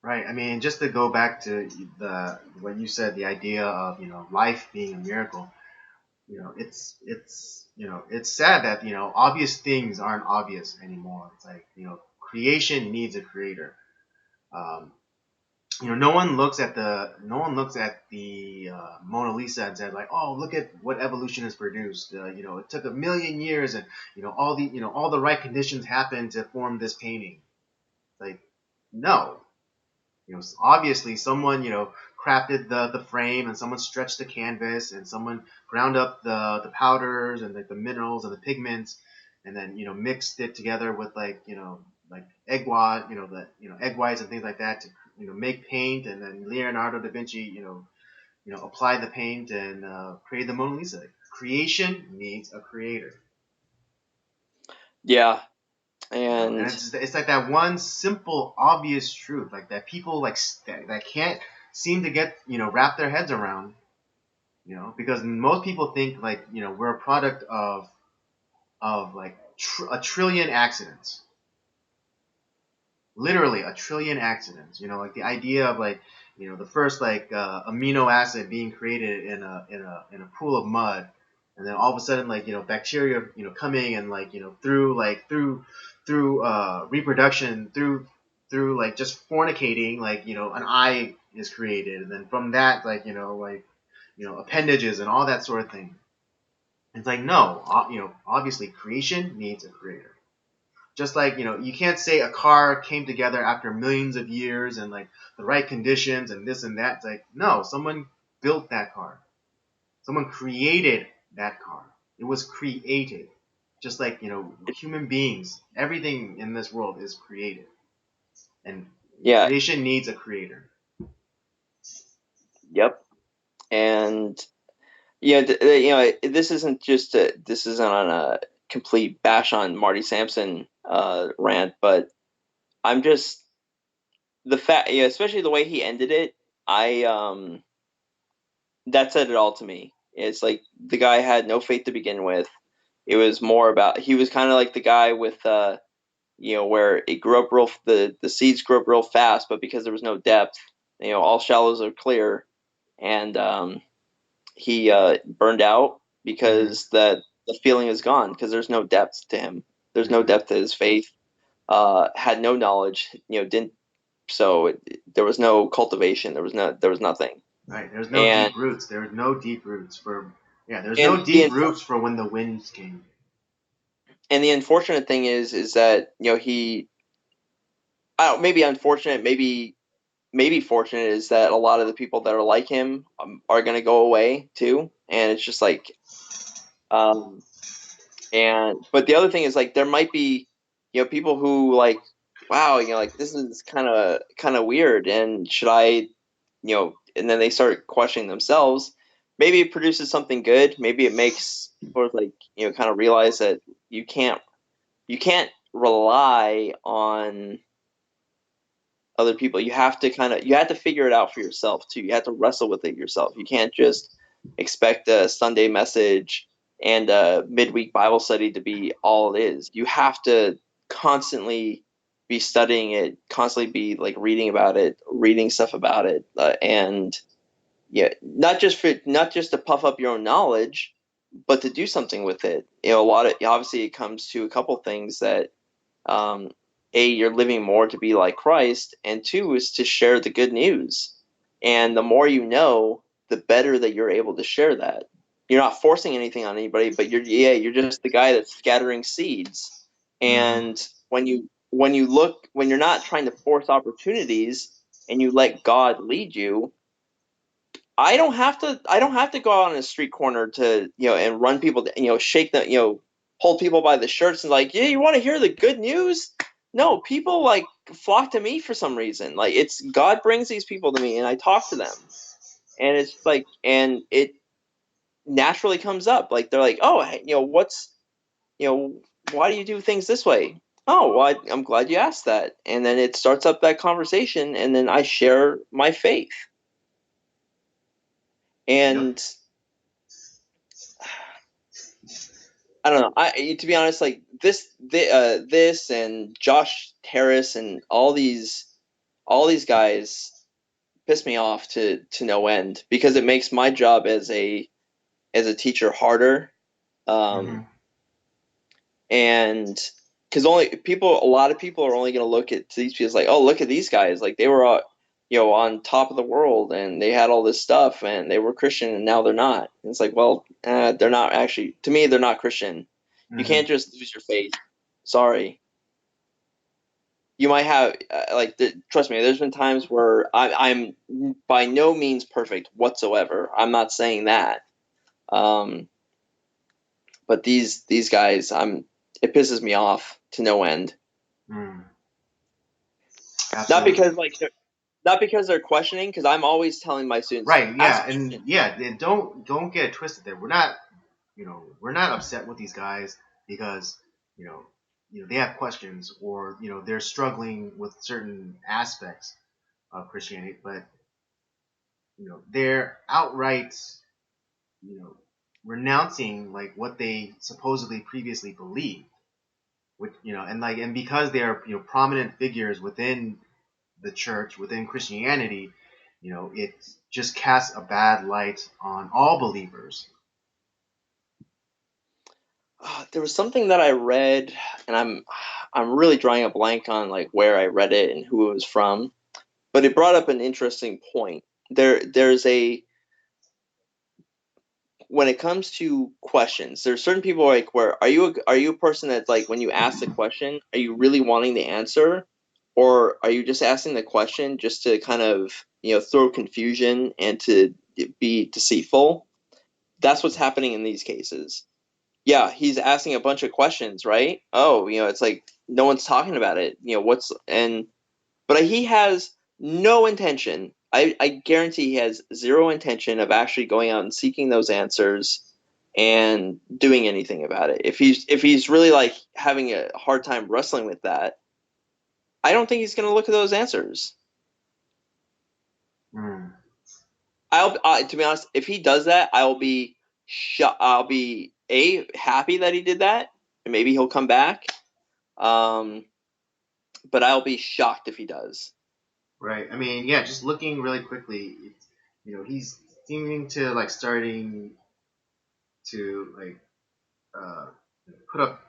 A: Right. I mean, just to go back to the what you said, the idea of life being a miracle. It's sad that obvious things aren't obvious anymore. It's like creation needs a creator. Um, no one looks at the Mona Lisa and says like, oh, look at what evolution has produced. It took a million years, and all the right conditions happened to form this painting. Like, no. Obviously someone crafted the frame, and someone stretched the canvas, and someone ground up the powders and the minerals and the pigments, and then mixed it together with like egg white, egg whites and things like that to make paint, and then Leonardo da Vinci applied the paint and created the Mona Lisa. Creation needs a creator.
B: Yeah,
A: And
B: and
A: it's like that one simple, obvious truth, like that people that can't seem to get wrap their heads around. Because most people think like we're a product of like a trillion accidents, literally a trillion accidents. Like the idea of like the first like amino acid being created in a pool of mud, and then all of a sudden like bacteria coming and like through reproduction through like just fornicating, like an eye is created, and then from that like appendages and all that sort of thing. It's like, no, obviously creation needs a creator. Just like you can't say a car came together after millions of years and like the right conditions and this and that. It's like, no, someone built that car. Someone created that car. It was created. Just like human beings, everything in this world is created, and
B: yeah,
A: creation needs a creator.
B: yep, and this isn't on a complete bash on Marty Sampson rant, but I'm just the fact, especially the way he ended it. I That said it all to me. It's like the guy had no faith to begin with. It was more about he was kind of like the guy with where it grew up real the seeds grew up real fast, but because there was no depth, all shallows are clear, and he burned out
A: Mm-hmm.
B: because the feeling is gone because there's no depth to him. There's no
A: Mm-hmm.
B: depth to his faith. Had no knowledge. Didn't there was no cultivation. There was nothing.
A: Right. There's no
B: And
A: deep roots. There's no deep roots for yeah. There's
B: and
A: no
B: the
A: deep roots for when the winds came.
B: and the unfortunate thing is that he I don't maybe unfortunate maybe fortunate is that a lot of the people that are like him are going to go away too, and it's just like um and but the other thing is like there might be people who like wow like this is kind of weird, and should I and then they start questioning themselves. Maybe it produces something good. Maybe it makes people like kind of realize that you can't rely on other people. You have to figure it out for yourself too. You have to wrestle with it yourself. You can't just expect a Sunday message and a midweek Bible study to be all it is. You have to constantly be studying it, constantly be like reading about it, reading stuff about it, and yeah, not just to puff up your own knowledge, but to do something with it. A lot of obviously it comes to a couple things that um, a you're living more to be like Christ, and two is to share the good news. And the more you know, the better that you're able to share that. You're not forcing anything on anybody, but you're just the guy that's scattering seeds.
A: Mm-hmm.
B: And when you're not trying to force opportunities and you let God lead you, I don't have to go out on a street corner to, and run people, shake them, hold people by the shirts and like, yeah, you want to hear the good news? No, people like flock to me for some reason. Like, it's God brings these people to me and I talk to them. And it's like, and it naturally comes up. Like, they're like, oh, hey, why do you do things this way? Oh, well, I'm glad you asked that. And then it starts up that conversation, and then I share my faith.
A: Yep.
B: And I don't know. To be honest, like this and Josh Harris and all these guys piss me off to no end because it makes my job as a teacher harder.
A: Mm-hmm.
B: Um, and because a lot of people are only going to look at these people like, oh, look at these guys, like they were, on top of the world and they had all this stuff and they were Christian and now they're not. And it's like, well, they're not actually. To me, they're not Christian. You
A: Mm-hmm.
B: can't just lose your faith. Sorry. You might have trust me. There's been times where I'm by no means perfect whatsoever. I'm not saying that. Um, but these guys, it pisses me off to no end.
A: Mm.
B: Not
A: Absolutely.
B: because not because they're questioning, because I'm always telling my students,
A: Right.
B: ask
A: Yeah. And
B: questions.
A: yeah, and don't get it twisted. There, we're not upset with these guys because you know they have questions or they're struggling with certain aspects of Christianity, but they're outright you know renouncing like what they supposedly previously believed, which and because they are prominent figures within the church, within Christianity, it just casts a bad light on all believers.
B: There was something that I read, and I'm really drawing a blank on like where I read it and who it was from, but it brought up an interesting point. There's a When it comes to questions, there's certain people like where are you a person that's like when you ask the question, are you really wanting the answer, or are you just asking the question just to kind of throw confusion and to be deceitful? That's what's happening in these cases. Yeah, he's asking a bunch of questions, right? Oh, it's like no one's talking about it. But he has no intention. I guarantee he has zero intention of actually going out and seeking those answers and doing anything about it. If he's really like having a hard time wrestling with that, I don't think he's going to look at those answers.
A: Mm.
B: To be honest, if he does that, I'll be happy that he did that, and maybe he'll come back. Um, but I'll be shocked if he does.
A: Right. I mean, yeah, just looking really quickly, he's seeming to like starting to uh, put up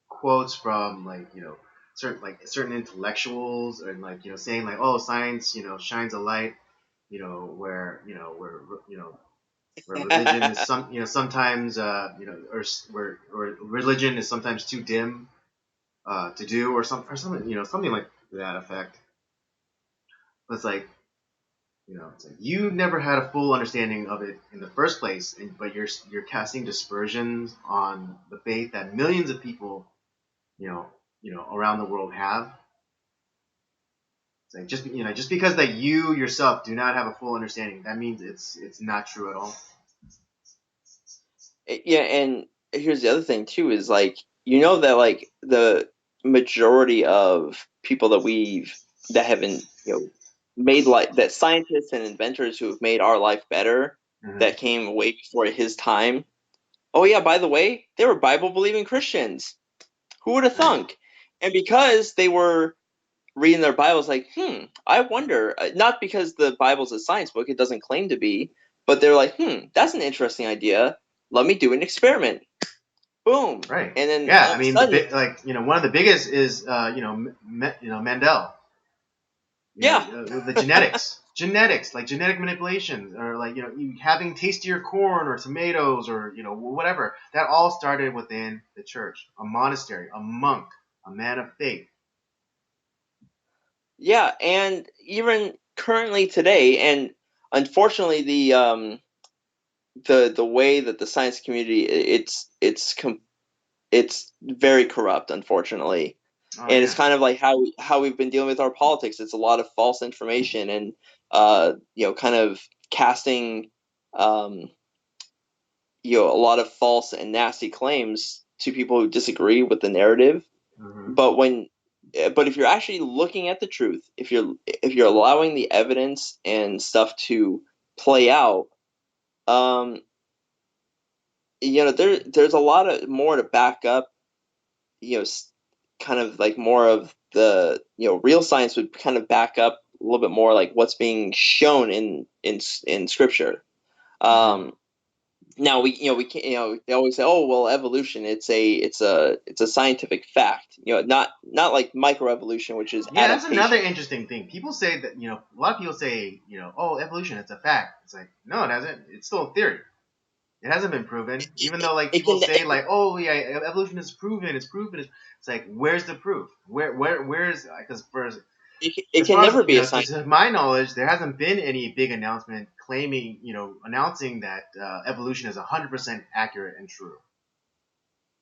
A: quotes from certain intellectuals and saying like, oh, science shines a light where religion is sometimes where religion is sometimes too dim to do or something something like that effect. But it's like you never had a full understanding of it in the first place, but you're casting dispersions on the faith that millions of people, around the world have. It's like just because that you yourself do not have a full understanding, that means it's not true at all.
B: Yeah, and here's the other thing too is like that like the majority of people that have been made like that scientists and inventors who have made our life better
A: Mm-hmm.
B: that came way before his time. Oh yeah, by the way, they were Bible believing Christians. Who would have
A: Right.
B: thunk? And because they were reading their Bibles, like, I wonder. Not because the Bible's a science book; it doesn't claim to be. But they're like, that's an interesting idea. Let me do an experiment. Boom,
A: Right.
B: and then
A: Yeah.
B: all
A: I
B: of a
A: mean, the
B: sudden,
A: big one of the biggest is Mendel.
B: yeah,
A: The genetics. genetics, like genetic manipulation, or like you having tastier corn or tomatoes or whatever. That all started within the church, a monastery, a monk, a man of faith.
B: Yeah, and even currently today, and unfortunately, the way that the science community it's very corrupt, unfortunately,
A: Oh
B: and it's
A: yeah.
B: kind of like how we've been dealing with our politics. It's a lot of false information and kind of casting um, a lot of false and nasty claims to people who disagree with the narrative.
A: Hmm.
B: But if you're actually looking at the truth, if you're allowing the evidence and stuff to play out, um, there's a lot of more to back up, kind of like more of the real science would kind of back up a little bit more like what's being shown in scripture.
A: Hmm.
B: Um, Now we can't they always say, oh well, evolution, it's a scientific fact, not like microevolution, which is
A: Yeah, that's another
B: adaptation.
A: interesting thing. People say that a lot of people say oh, evolution, it's a fact. It's like, no, it hasn't. It's still a theory. It hasn't been proven, even though like
B: It
A: people
B: can
A: say like, oh yeah, evolution is proven. It's proven. It's like, where's the proof? Where's because first,
B: it
A: as
B: can
A: far as
B: never be a science.
A: to my knowledge, there hasn't been any big announcement claiming announcing that evolution is 100% accurate and true.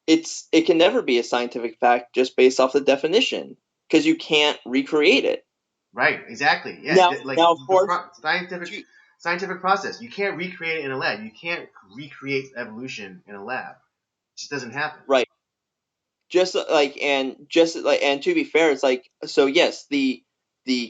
B: It can never be a scientific fact just based off the definition, because you can't recreate it.
A: Right? Exactly. Yeah. Like
B: Now of
A: the
B: course,
A: scientific process, you can't recreate it in a lab. You can't recreate evolution in a lab. It just doesn't happen.
B: right, just like, and to be fair, it's like, so yes, the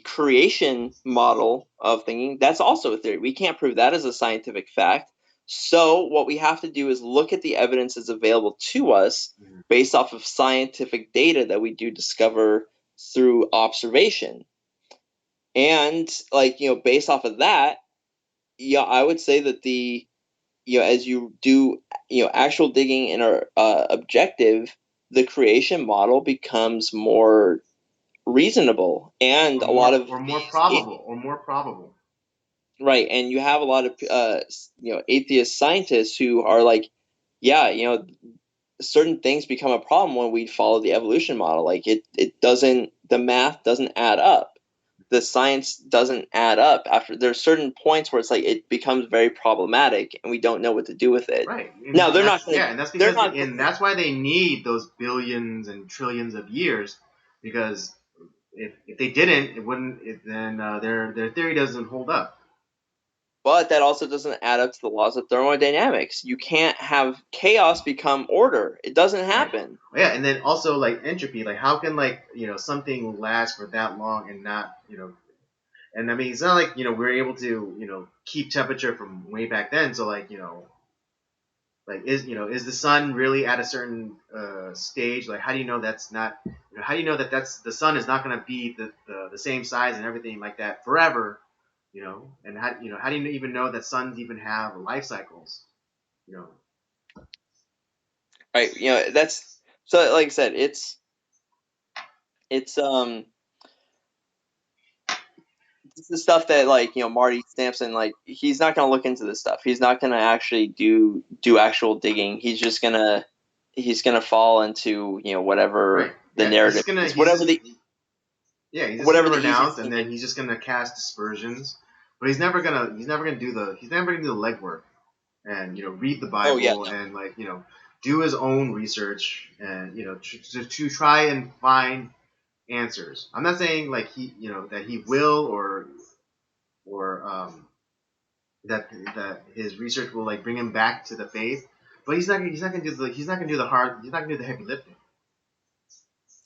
B: creation model of thinking, that's also a theory. We can't prove that as a scientific fact. So what we have to do is look at the evidence that's available to us
A: Mhm.
B: based off of scientific data that we do discover through observation. And like, based off of that, yeah, I would say that as you do actual digging and are objective, the creation model becomes more reasonable, and a lot of
A: More
B: these
A: probable or more probable.
B: right, and you have a lot of atheist scientists who are like, yeah, certain things become a problem when we follow the evolution model. Like it doesn't, the math doesn't add up, the science doesn't add up. After there's certain points where it's like it becomes very problematic and we don't know what to do with it.
A: Right.
B: Now
A: And that's yeah, and that's
B: they're
A: because
B: not going
A: and
B: to,
A: that's why they need those billions and trillions of years, because if they didn't, it wouldn't. Then their theory doesn't hold up.
B: but that also doesn't add up to the laws of thermodynamics. You can't have chaos become order. It doesn't
A: Right.
B: happen.
A: Yeah, and then also like entropy, like how can like something last for that long and not and I mean it's not like we're able to keep temperature from way back then. So like like is the sun really at a certain stage? Like how do you know that's not how do you know that that's the sun is not going to be the same size and everything like that forever? And how do you even know that suns even have life cycles? You know,
B: Right. That's, so like I said, it's it's the stuff that, like, Marty Sampson, like, he's not gonna look into this stuff. He's not gonna actually do actual digging. He's gonna fall into,
A: right?
B: whatever the
A: Yeah,
B: narrative is, whatever the
A: he's just gonna
B: whatever the
A: renounce,
B: easiest
A: and
B: thing
A: then
B: is.
A: he's just gonna cast dispersions. But he's never gonna do the legwork and read the
B: Oh yeah,
A: Bible
B: no.
A: and like do his own research and to try and find answers. I'm not saying like he that he will or that his research will like bring him back to the faith, but he's not gonna do the heavy lifting.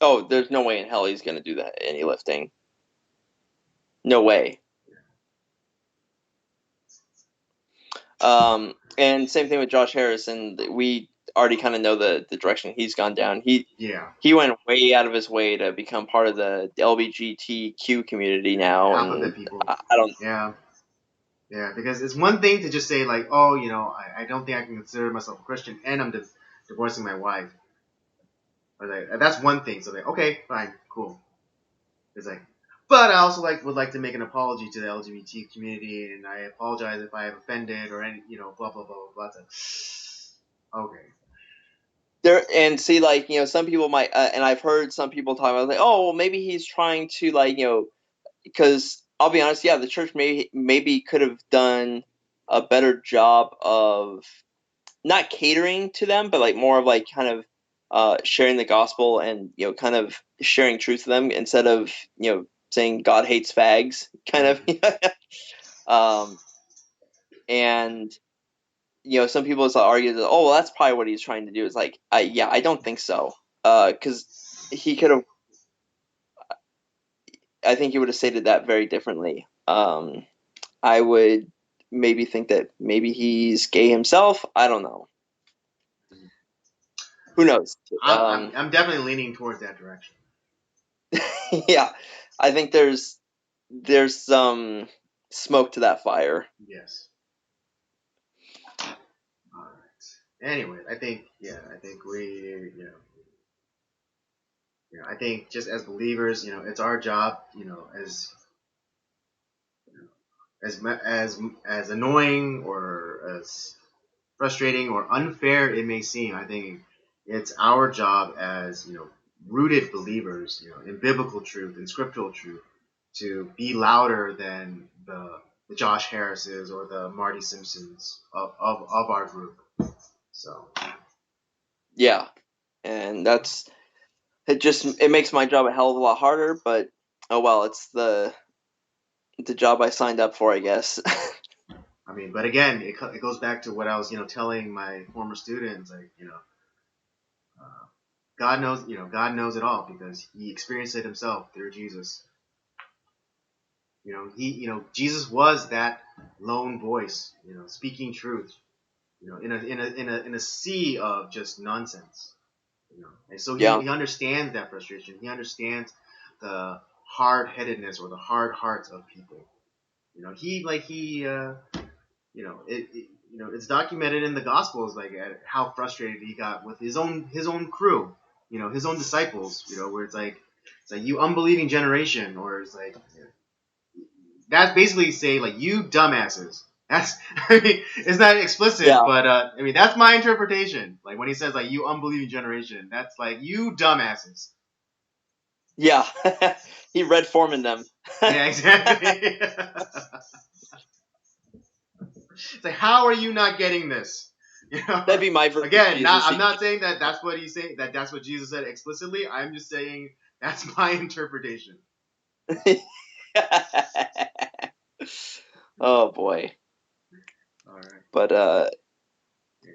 B: Oh, there's no way in hell he's gonna do that, any lifting. No way. And same thing with Josh Harrison. We already kind of know the direction he's gone down.
A: Yeah,
B: He went way out of his way to become part of the LGBTQ community
A: yeah, the
B: now,
A: alphabet
B: and
A: people.
B: I don't.
A: Yeah, yeah, because it's one thing to just say like, oh, I don't think I can consider myself a Christian, and I'm divorcing my wife. Or like, that's one thing. So like, okay, fine, cool. It's like, But I also would like to make an apology to the LGBT community, and I apologize if I have offended or any blah blah blah blah blah. Okay.
B: There and see, like, some people might, and I've heard some people talk about, like, oh, well, maybe he's trying to, like, because I'll be honest, yeah, the church maybe could have done a better job of not catering to them, but like more of like kind of sharing the gospel and kind of sharing truth to them instead of saying God hates fags, kind of.
A: Mm-hmm.
B: um, and some people just argue that, oh, well, that's probably what he's trying to do. It's like, yeah, I don't think so, because he could have. I think he would have stated that very differently. I would maybe think that maybe he's gay himself. I don't know. Who knows?
A: I'm definitely leaning towards that direction.
B: Yeah, I think there's some smoke to that fire.
A: Yes. All right. Anyway, I think I think just as believers, it's our job, as annoying or as frustrating or unfair it may seem, I think it's our job as rooted believers, in biblical truth and scriptural truth, to be louder than the Josh Harrises or the Marty Simpsons of our group. So
B: Yeah, and it makes my job a hell of a lot harder. But oh well, it's the job I signed up for, I guess.
A: I mean, but again, it goes back to what I was telling my former students, like uh, God knows it all because He experienced it Himself through Jesus. Jesus was that lone voice, speaking truth, in a sea of just nonsense, and so
B: Yeah,
A: he understands that frustration. He understands the hard headedness or the hard hearts of people. It's documented in the Gospels, like how frustrated he got with his own crew, his own disciples, where it's like you unbelieving generation, or it's like that's basically say like you dumbasses. That's I mean it's not explicit,
B: yeah,
A: but I mean that's my interpretation. Like when he says like you unbelieving generation, that's like you dumbasses.
B: yeah. He Red Foreman them.
A: Yeah, exactly. It's like how are you not getting this?
B: That'd be my version of
A: Again,
B: Jesus.
A: I'm not saying that that's what he's saying. That's what Jesus said explicitly. I'm just saying that's my interpretation.
B: Oh boy,
A: All right.
B: but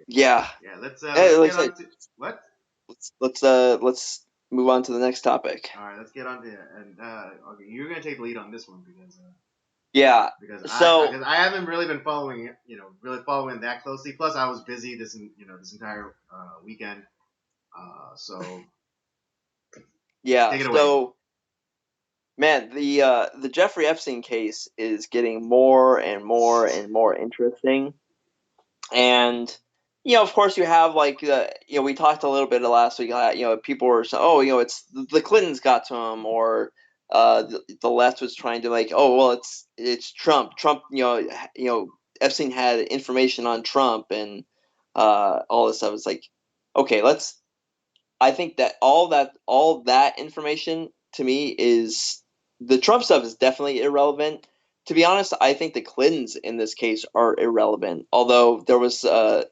B: yeah.
A: Yeah.
B: Hey,
A: Let's
B: like
A: get
B: I
A: on
B: said,
A: to what?
B: let's move on to the next topic.
A: All right. Let's get on to it. And okay, you're gonna take the lead on this one
B: Yeah.
A: because
B: So
A: I haven't really been following it, really following that closely. Plus, I was busy this entire weekend. So
B: yeah.
A: take it away.
B: So man, the Jeffrey Epstein case is getting more and more and more interesting. And of course, you have like we talked a little bit last week. People were saying, oh, it's the Clintons got to him, or the left was trying to like, oh, well, it's Trump. Trump, Epstein had information on Trump and all this stuff. It's like, okay, let's. I think that all that information to me is the Trump stuff is definitely irrelevant. To be honest, I think the Clintons in this case are irrelevant. Although there was, I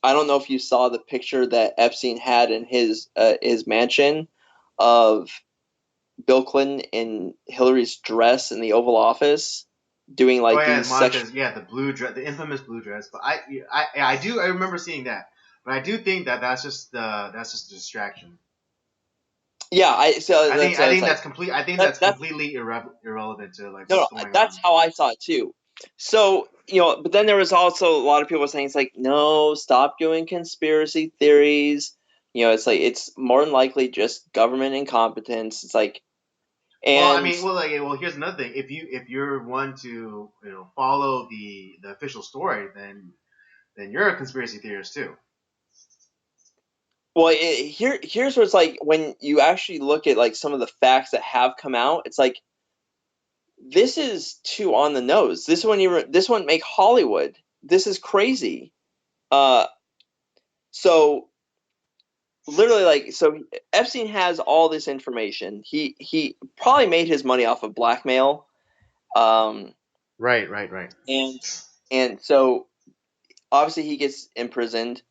B: don't know if you saw the picture that Epstein had in his mansion of Bill Clinton in Hillary's dress in the Oval Office, doing
A: Oh
B: like
A: yeah,
B: these sexual.
A: Monica's the blue dress, the infamous blue dress. But I remember seeing that. But I do think that that's just a distraction.
B: Yeah, so
A: I
B: that's
A: think
B: so
A: I
B: it's
A: think
B: like
A: that's that's
B: that's
A: completely irrelevant to like
B: no,
A: what's
B: no,
A: going
B: that's
A: on.
B: how I saw it too. So, but then there was also a lot of people saying it's like, no, stop doing conspiracy theories. It's like it's more than likely just government incompetence. It's like,
A: Well, I
B: and
A: mean, here's another thing. If you're one to follow the official story, then you're a conspiracy theorist too.
B: well, here's where it's like when you actually look at like some of the facts that have come out, it's like this is too on the nose. This one make Hollywood. This is crazy. Uh, so literally, like, so Epstein has all this information. He probably made his money off of blackmail. Um,
A: Right, right, right.
B: and so obviously he gets imprisoned,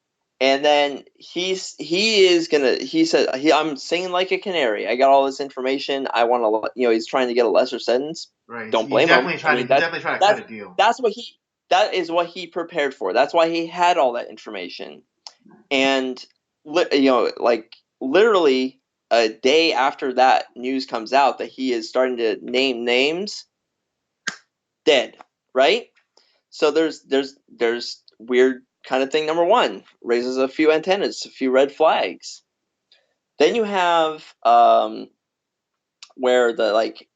B: and then he said I'm singing like a canary. I got all this information. I want to, he's trying to get a lesser sentence.
A: Right.
B: Don't blame him. I mean,
A: He's definitely trying to cut
B: that's
A: a deal.
B: that's what he that is what he prepared for. That's why he had all that information. And like literally a day after that news comes out that he is starting to name names, dead, right? So there's weird kind of thing. Number one, raises a few antennas, a few red flags. Then you have where the like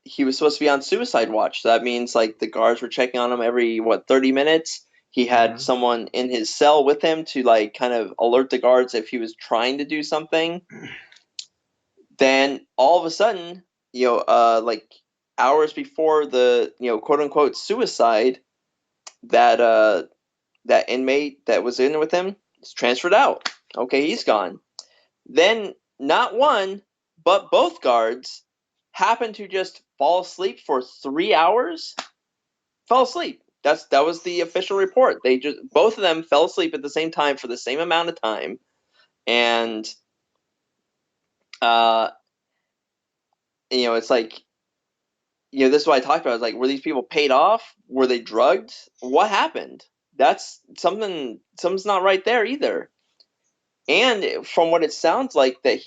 B: he was supposed to be on suicide watch. So that means like the guards were checking on him every 30 minutes. He had
A: Mm-hmm.
B: someone in his cell with him to like kind of alert the guards if he was trying to do something. Then all of a sudden, like hours before the quote unquote suicide, that that inmate that was in with him is transferred out. Okay, he's gone. Then not one, but both guards happen to just fall asleep for 3 hours. Fell asleep. That was the official report. They just both of them fell asleep at the same time for the same amount of time, and uh, it's like this is what I talked about. It's like, were these people paid off? Were they drugged? What happened? That's something's not right there either. And from what it sounds like, that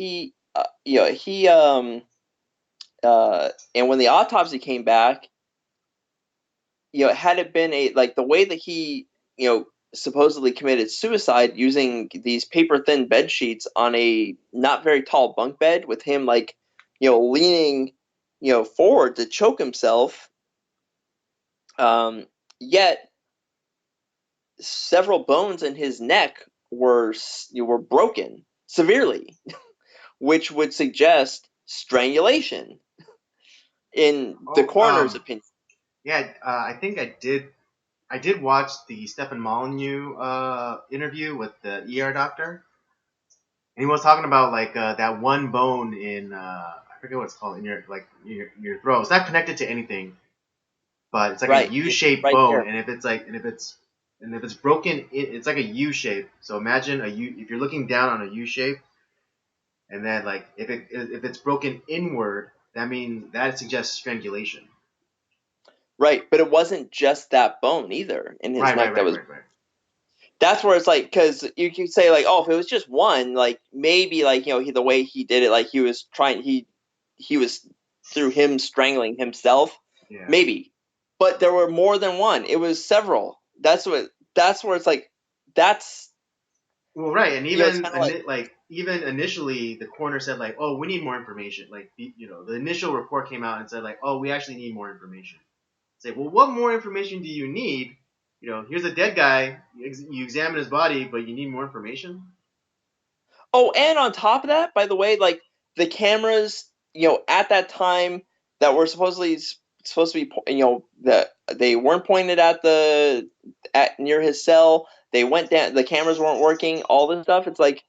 B: and when the autopsy came back, had it been a like the way that he supposedly committed suicide using these paper thin bed sheets on a not very tall bunk bed with him like leaning forward to choke himself, yet several bones in his neck were broken severely, which would suggest strangulation in the
A: Oh,
B: coroner's opinion.
A: yeah. I think I did watch the Stefan Molyneux interview with the ER doctor, and he was talking about like that one bone in I forget what it's called in your your throat. It's not connected to anything, but it's like a
B: Right, just
A: U-shaped
B: right
A: bone,
B: there.
A: and if it's broken, it's like a U shape. So imagine a U. If you're looking down on a U shape, and then like if it's broken inward, that means that suggests strangulation.
B: Right, but it wasn't just that bone either in his
A: Right, right,
B: neck that
A: right,
B: was.
A: right, right.
B: That's where it's like, because you could say like, oh, if it was just one, like maybe like the way he did it, like he was through him strangling himself,
A: Yeah.
B: maybe, but there were more than one. It was several. That's where it's like, that's
A: Well, right, and
B: it's kind of like,
A: like even initially, the coroner said like, "Oh, we need more information." Like, the initial report came out and said like, "Oh, we actually need more information." Say, well, what more information do you need? Here's a dead guy. You examine his body, but you need more information.
B: oh, and on top of that, by the way, like the cameras, at that time that were supposed to be, that they weren't pointed at near his cell. They went down. The cameras weren't working. All this stuff. It's like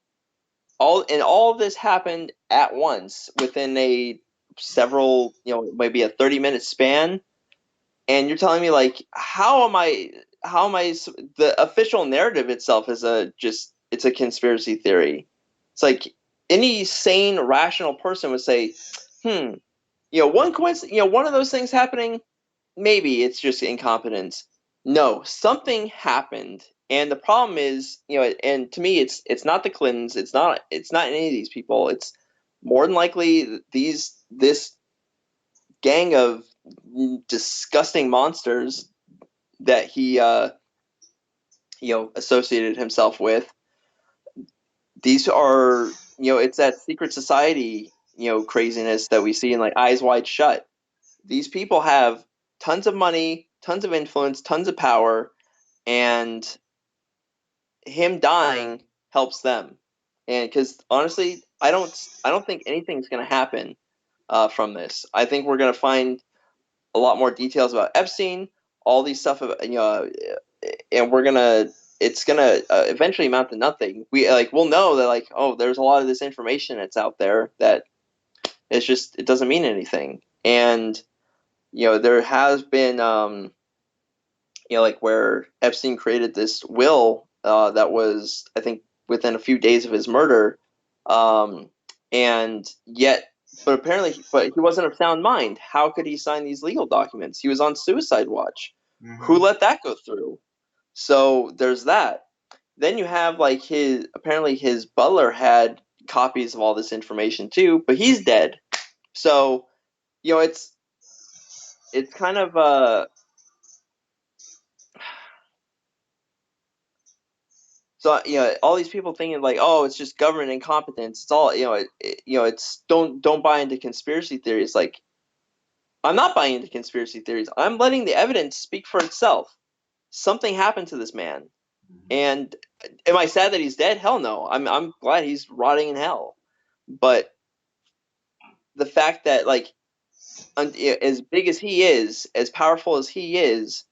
B: all of this happened at once within a several, maybe a 30-minute span. And you're telling me like, how am I the official narrative itself is it's a conspiracy theory. It's like any sane rational person would say, hmm, one coincidence, one of those things happening, maybe it's just incompetence. No, something happened. And the problem is, and to me it's not the Clintons, it's not any of these people. It's more than likely this gang of disgusting monsters that he associated himself with. These are, it's that secret society, craziness that we see in like Eyes Wide Shut. These people have tons of money, tons of influence, tons of power, and him dying helps them. And because honestly, I don't think anything's going to happen from this. I think we're going to find a lot more details about Epstein, all these stuff about, and it's gonna eventually amount to nothing. We'll know that, like, oh, there's a lot of this information that's out there that it doesn't mean anything. And there has been like where Epstein created this will that was, I think, within a few days of his murder, um, and yet, but he wasn't of sound mind. How could he sign these legal documents? He was on suicide watch. Who
A: Mm-hmm.
B: let that go through? So there's that. Then you have like his butler had copies of all this information too, but he's dead. So it's kind of so all these people thinking like, oh, it's just government incompetence. It's all it's don't buy into conspiracy theories. Like, I'm not buying into conspiracy theories. I'm letting the evidence speak for itself. Something happened to this man,
A: Mm-hmm.
B: and am I sad that he's dead? Hell no. I'm glad he's rotting in hell. But the fact that, like, as big as he is, as powerful as he is,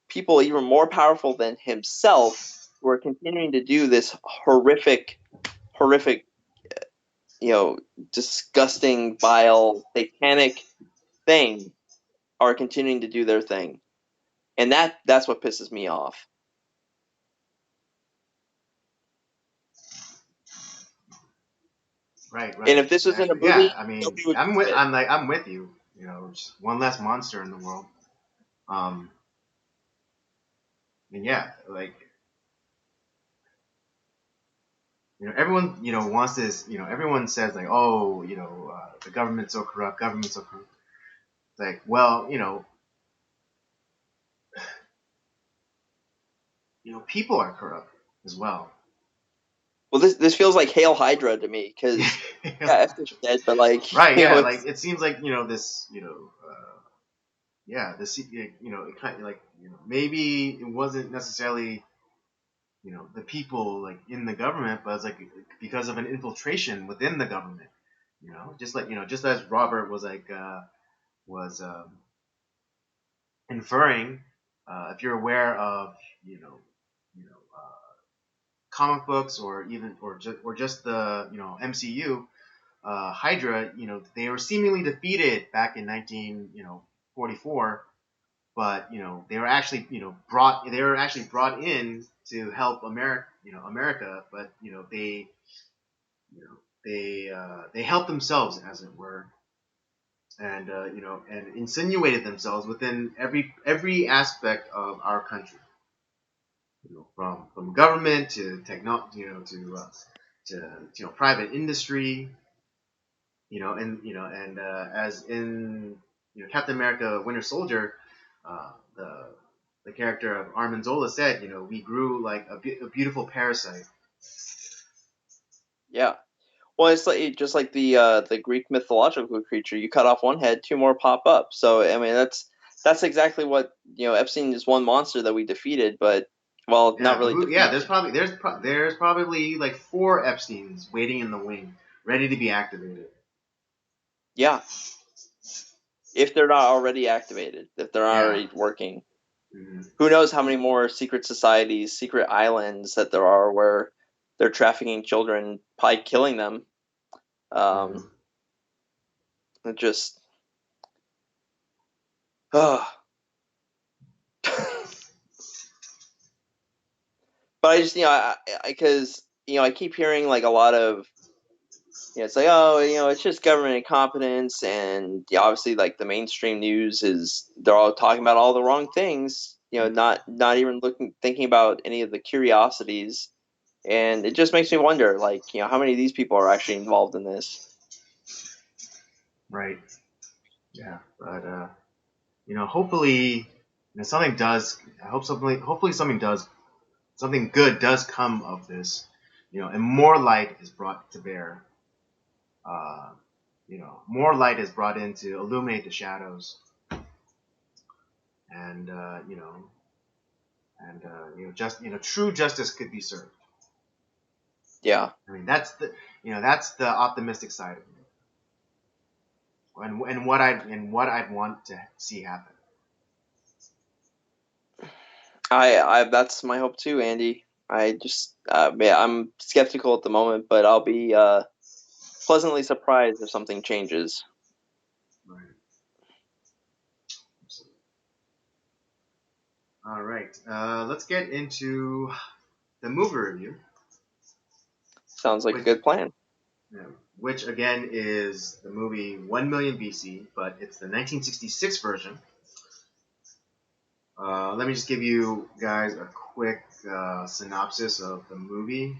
B: people even more powerful than himself who are continuing to do this horrific, you know, disgusting, vile, satanic thing are continuing to do their thing. And that's what pisses me off.
A: Right,
B: And
A: right.
B: if this was in a
A: Exactly. Yeah.
B: movie,
A: I mean,
B: nobody would do it.
A: I'm with you. You know, just one less monster in the world. Um, and yeah, like, everyone, wants this. Everyone says like, oh, the government's so corrupt, government's so corrupt. It's like, well, people are corrupt as well.
B: Well, this feels like Hail Hydra to me because yeah, Esther's dead, but like
A: Right. Yeah. Like
B: it's
A: it seems like this. Yeah. This. It kind of like maybe it wasn't necessarily the people like in the government, but it's like because of an infiltration within the government. Just like just as Robert was like was inferring, if you're aware of comic books or even or just the MCU, Hydra, they were seemingly defeated back in 1944, but they were actually brought in to help America, but they helped themselves, as it were, and and insinuated themselves within every aspect of our country, from government to technology, to private industry, as in Captain America: Winter Soldier, the character of Armin Zola said, we grew like a beautiful parasite.
B: yeah. Well, it's like just like the Greek mythological creature. You cut off one head, two more pop up. So I mean, that's exactly what Epstein is one monster that we defeated, but well, not
A: Yeah, but
B: really
A: yeah,
B: defeat.
A: there's probably like 4 Epsteins waiting in the wing, ready to be activated.
B: Yeah, if they're not already activated, if they're not
A: Yeah.
B: already working.
A: Mm-hmm.
B: Who knows how many more secret societies, secret islands that there are where they're trafficking children, probably killing them.
A: Mm-hmm.
B: Um, it just, uh. But I just, because I keep hearing like a lot of, it's like, oh, it's just government incompetence, and obviously, like, the mainstream news is they're all talking about all the wrong things. Not even thinking about any of the curiosities, and it just makes me wonder, like, how many of these people are actually involved in this?
A: Right. Yeah. But hopefully, something does. I hope something. Hopefully, something good does come of this. And more light is brought to bear. Uh, more light is brought in to illuminate the shadows, and just true justice could be served.
B: Yeah.
A: I mean, that's the optimistic side of it. and what I'd want to see happen.
B: I that's my hope too, Andy. I just yeah, I'm skeptical at the moment, but I'll be pleasantly surprised if something changes.
A: Right. All right. Let's get into the movie review,
B: Sounds like a
A: which
B: good plan.
A: yeah, which again is the movie 1,000,000 BC, but it's the 1966 version. Let me just give you guys a quick synopsis of the movie.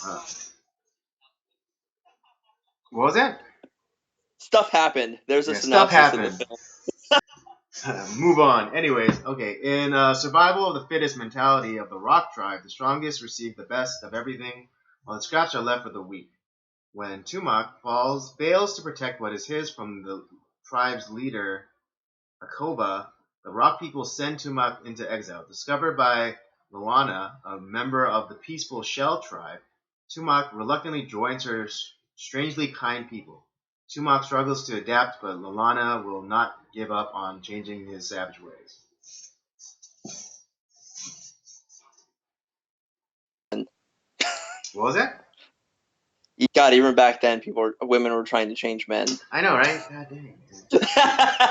A: Uh, what was that?
B: Stuff happened. There's a
A: Yeah, stuff
B: synopsis of the
A: happened.
B: film.
A: Move on. Anyways, okay. In survival of the fittest mentality of the rock tribe, the strongest receive the best of everything, while the scraps are left for the weak. When Tumak fails to protect what is his from the tribe's leader, Akoba, the rock people send Tumak into exile. Discovered by Luana, a member of the peaceful Shell tribe, Tumak reluctantly joins her strangely kind people. Tumak struggles to adapt, but Luana will not give up on changing his savage ways. What was that?
B: God, even back then, women were trying to change men.
A: I know, right? God dang.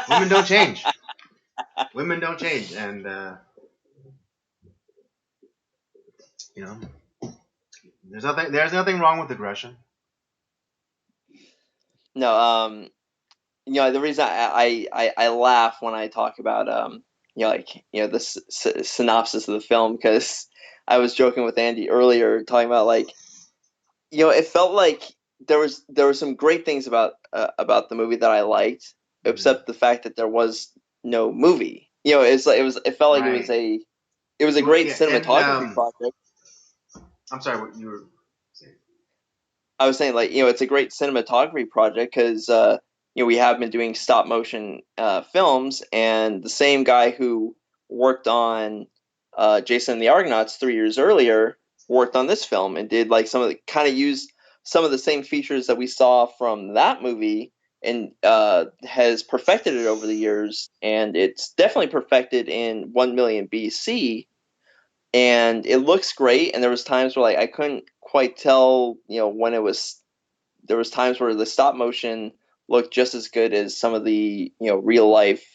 A: Women don't change. Women don't change, and you know, there's nothing wrong with aggression.
B: No, the reason I laugh when I talk about the synopsis of the film, because I was joking with Andy earlier talking about like it felt like there were some great things about the movie that I liked,
A: Mm-hmm.
B: except the fact that there was no movie. It's like it felt like
A: Right.
B: it was a
A: Well,
B: great
A: yeah, and
B: cinematography project.
A: I'm sorry, what you were saying?
B: I was saying, like, it's a great cinematography project because we have been doing stop motion films, and the same guy who worked on Jason and the Argonauts 3 years earlier worked on this film and did like some of the kind of used some of the same features that we saw from that movie, and has perfected it over the years, and it's definitely perfected in 1,000,000 BC, and it looks great. And there was times where like I couldn't quite tell when it was there was times where the stop motion looked just as good as some of the real life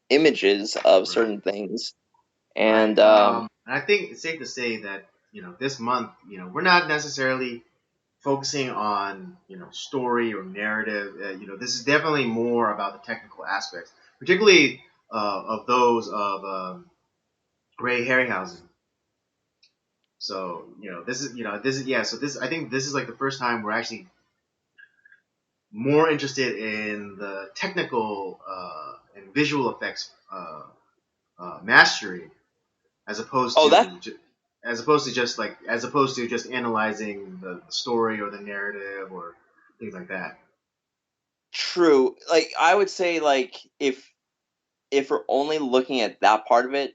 B: images of
A: Right.
B: certain things.
A: Right.
B: And
A: I think it's safe to say that this month, we're not necessarily focusing on story or narrative. This is definitely more about the technical aspects, particularly of those of Ray Harryhausen. So this is yeah. So this I think this is like the first time we're actually more interested in the technical and visual effects mastery as opposed
B: oh, that's
A: to as opposed to just analyzing the story or the narrative or things like that.
B: true. Like I would say, like if we're only looking at that part of it,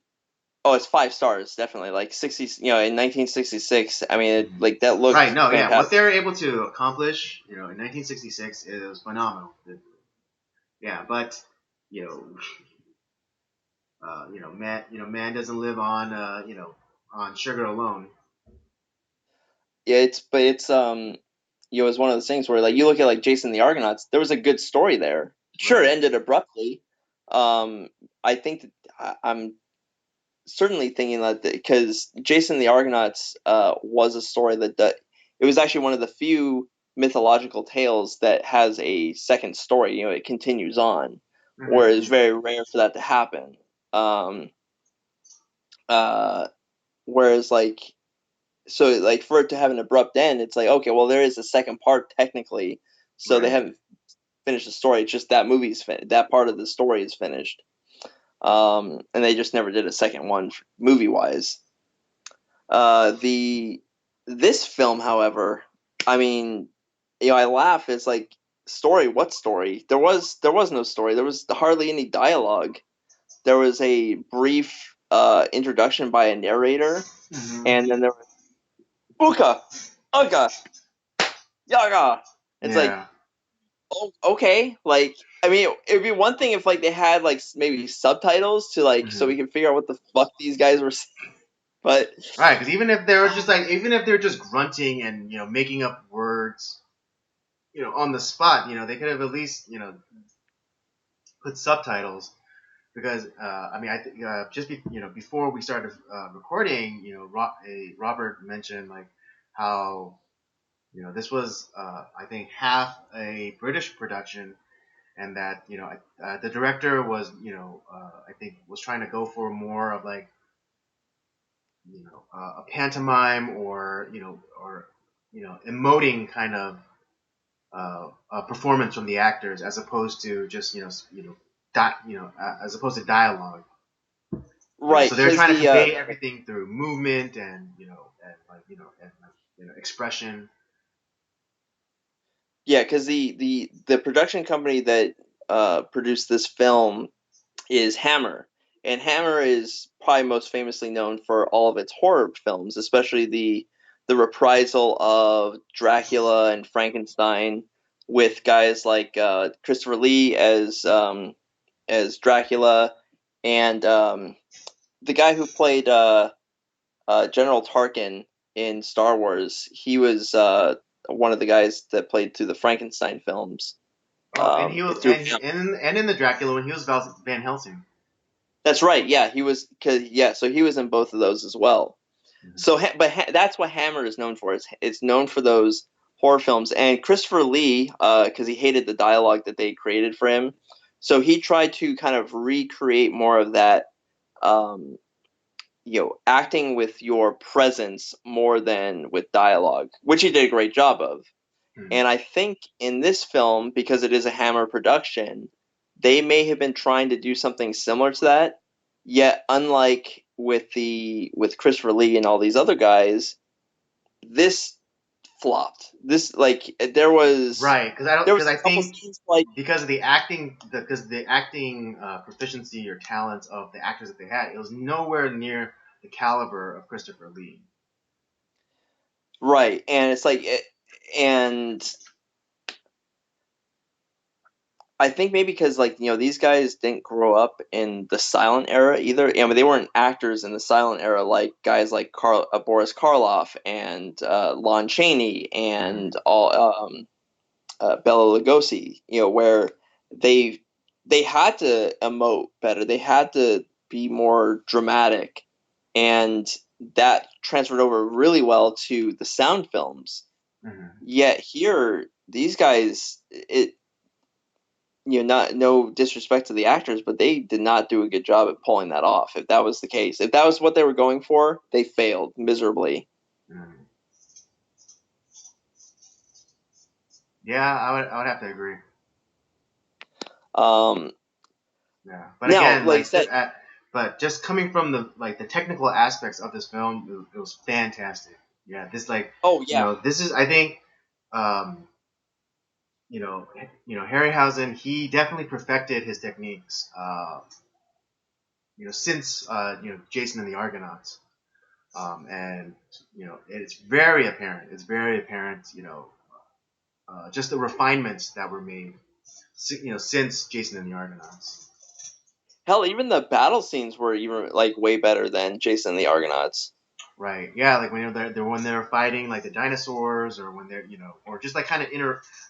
B: oh, it's 5 stars definitely. Like 60, in 1966. I mean,
A: Mhm.
B: like that
A: Right.
B: looked
A: No. Yeah. What
B: fantastic.
A: they're able to accomplish, in 1966 is phenomenal. Yeah. But you know, man doesn't live on on sugar alone.
B: Yeah, it's one of those things where like you look at like Jason and the Argonauts, there was a good story there. Sure, it
A: Right.
B: ended abruptly. I think that I'm certainly thinking that because Jason and the Argonauts was a story that it was actually one of the few mythological tales that has a second story. It continues on, where it's
A: Mm-hmm.
B: very rare for that to happen. Um, uh, Whereas like for it to have an abrupt end, it's like okay, well there is a second part technically, so they
A: Right.
B: haven't finished the story. It's just that that part of the story is finished, and they just never did a second one movie wise. The This film, however, I mean, I laugh. It's like story. What story? There was no story. There was hardly any dialogue. There was a brief introduction by a narrator,
A: Mm-hmm.
B: and then there was Buka, Uga, Yaga. It's like,
A: Yeah.
B: oh, okay. Like, I mean, it'd be one thing if like they had like maybe subtitles to like so
A: Hmm.
B: we can figure out what the fuck these guys were saying. But
A: Right, because even if they're just like, even if they're just grunting and making up words, on the spot, they could have at least put subtitles. Because I mean, I think just before we started recording, Robert mentioned like how this was I think half a British production, and that the director was I think was trying to go for more of like a pantomime, or emoting kind of performance from the actors, as opposed to just as opposed to dialogue.
B: right,
A: So they're
B: because
A: trying to
B: the
A: convey everything through movement and expression.
B: yeah, because the production company that produced this film is Hammer, and Hammer is probably most famously known for all of its horror films, especially the reprisal of Dracula and Frankenstein with guys like Christopher Lee as Dracula, and the guy who played General Tarkin in Star Wars. He was one of the guys that played through the Frankenstein films.
A: Oh, and he was
B: Through
A: and in the Dracula when he was Van Helsing.
B: That's right. Yeah, he was cause yeah, so he was in both of those as well.
A: Mm-hmm.
B: So, that's what Hammer is known for. It's known for those horror films. And Christopher Lee, because he hated the dialogue that they created for him, so he tried to kind of recreate more of that, um, acting with your presence more than with dialogue, which he did a great job of.
A: Hmm.
B: And I think in this film, because it is a Hammer production, they may have been trying to do something similar to that. Yet, unlike with Christopher Lee and all these other guys, this flopped. This like
A: Right,
B: there
A: because
B: was
A: I
B: a couple
A: think
B: scenes like
A: because of the acting, because the acting proficiency or talents of the actors that they had, it was nowhere near the caliber of Christopher Lee.
B: right, and it's like and I think maybe because like these guys didn't grow up in the silent era either. I mean, they weren't actors in the silent era like guys like Boris Karloff and Lon Chaney
A: Mm-hmm.
B: and all Bela Lugosi. Where they they had to emote better. They had to be more dramatic, and that transferred over really well to the sound films.
A: Mm-hmm.
B: Yet here, these guys, not no disrespect to the actors, but they did not do a good job at pulling that off. If that was the case, if that was what they were going for, they failed miserably.
A: Mm-hmm. Yeah, I would have to agree.
B: Um,
A: Yeah, but
B: Now,
A: again,
B: like I
A: like,
B: said,
A: but just coming from the technical aspects of this film, it was fantastic. Yeah, this like,
B: oh yeah,
A: this is, I think, um, Harryhausen, he definitely perfected his techniques. Since Jason and the Argonauts, and it's very apparent. It's very apparent. Just the refinements that were made. Since Jason and the Argonauts.
B: hell, even the battle scenes were even like way better than Jason and the Argonauts.
A: Right. Yeah. Like when they're fighting like the dinosaurs, or when they're or just like kind of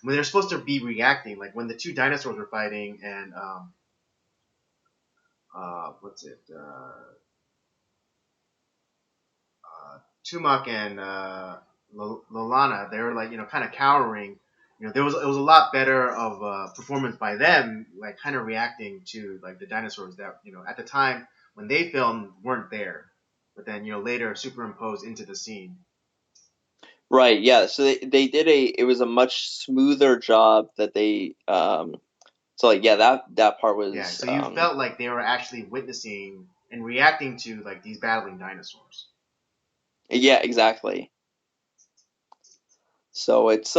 A: when they're supposed to be reacting, like when the two dinosaurs were fighting, and what's it Tumak and Lolana, they were like kind of cowering. It was a lot better of performance by them, like kind of reacting to like the dinosaurs that at the time when they filmed weren't there, but then later superimposed into the scene.
B: Right, yeah. So they did it was a much smoother job that they so like yeah, that part
A: Yeah,
B: was
A: so you felt like they were actually witnessing and reacting to like these battling dinosaurs.
B: yeah, exactly. So it's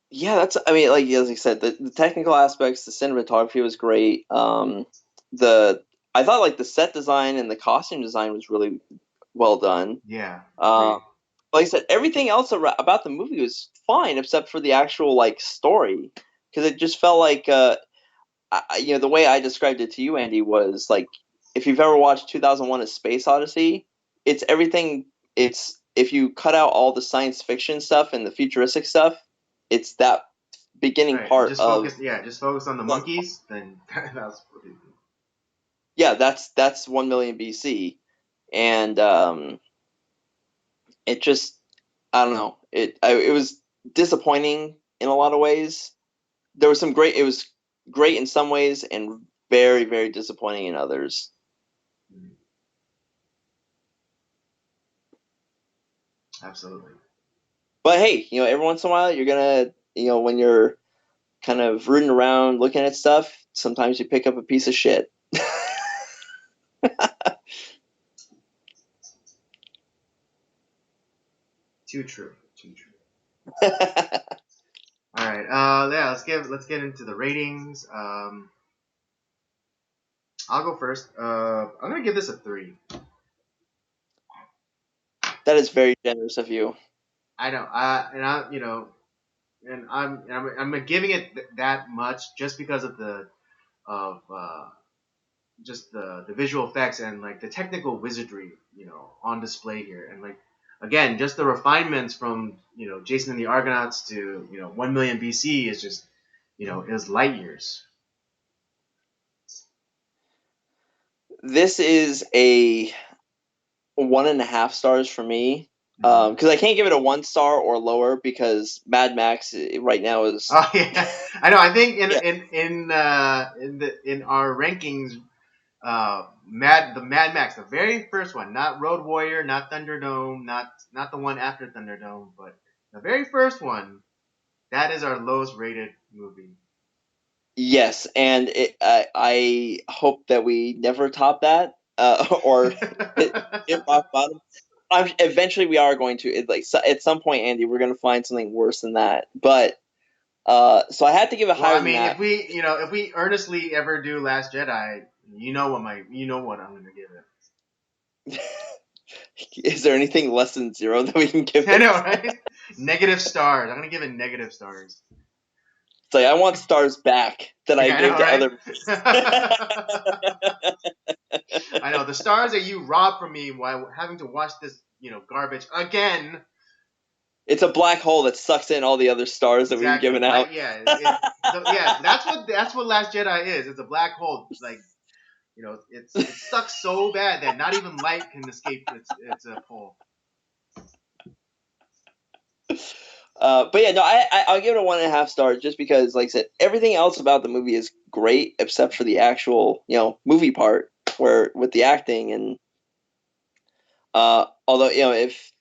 B: yeah, that's I mean like as I said, the technical aspects, the cinematography was great. The I thought like the set design and the costume design was really well done.
A: Yeah,
B: Um
A: agreed.
B: like I said, everything else about the movie was fine except for the actual like story, because it just felt like the way I described it to you, Andy, was like if you've ever watched 2001: A Space Odyssey, it's everything. It's if you cut out all the science fiction stuff and the futuristic stuff, it's that beginning
A: Right, and
B: part of
A: just focus on the monkeys. Then that's pretty good.
B: yeah, that's 1 million BC, and it just I don't know it was disappointing in a lot of ways. There was some great. It was great in some ways and very very disappointing in others.
A: Mhm. Absolutely.
B: But hey, every once in a while you're gonna, when you're kind of rooting around looking at stuff, sometimes you pick up a piece of shit.
A: Too true. Too true. All right. Yeah. Let's get into the ratings. I'll go first. I'm gonna give this a 3.
B: That is very generous of you.
A: I know. And I, and I'm giving it that much just because of the of just the visual effects and like the technical wizardry, on display here, and like again, just the refinements from Jason and the Argonauts to 1 million BC is just is light years.
B: This is a 1.5 stars for me.
A: Mm-hmm.
B: Because I can't give it a 1 star or lower because Mad Max right now is
A: Oh yeah, I know. I think in
B: yeah.
A: in our rankings, the Mad Max, the very first one, not Road Warrior, not Thunderdome, not the one after Thunderdome, but the very first one, that is our lowest rated movie.
B: Yes, and I hope that we never top that, or hit rock bottom. Eventually, we are going to. At some point, Andy, we're going to find something worse than that. But so I had to give it
A: Well,
B: higher
A: I
B: than
A: mean,
B: that.
A: if we earnestly ever do Last Jedi, you know what I'm gonna give
B: Is there anything less than 0 that we can give
A: it. I
B: it?
A: know, right? Negative stars. I'm gonna give it negative stars.
B: It's like I want stars back that I
A: Yeah, I know,
B: gave to
A: right?
B: other movies.
A: I know the stars that you robbed from me while having to watch this, garbage again.
B: It's a black hole that sucks in all the other stars that we've
A: Exactly.
B: given out.
A: Yeah. Yeah. That's what Last Jedi is. It's a black hole. Like it sucks so bad that not even light can escape its pull.
B: But yeah, no, I'll give it a 1.5 stars just because, like I said, everything else about the movie is great except for the actual, movie part where with the acting and although if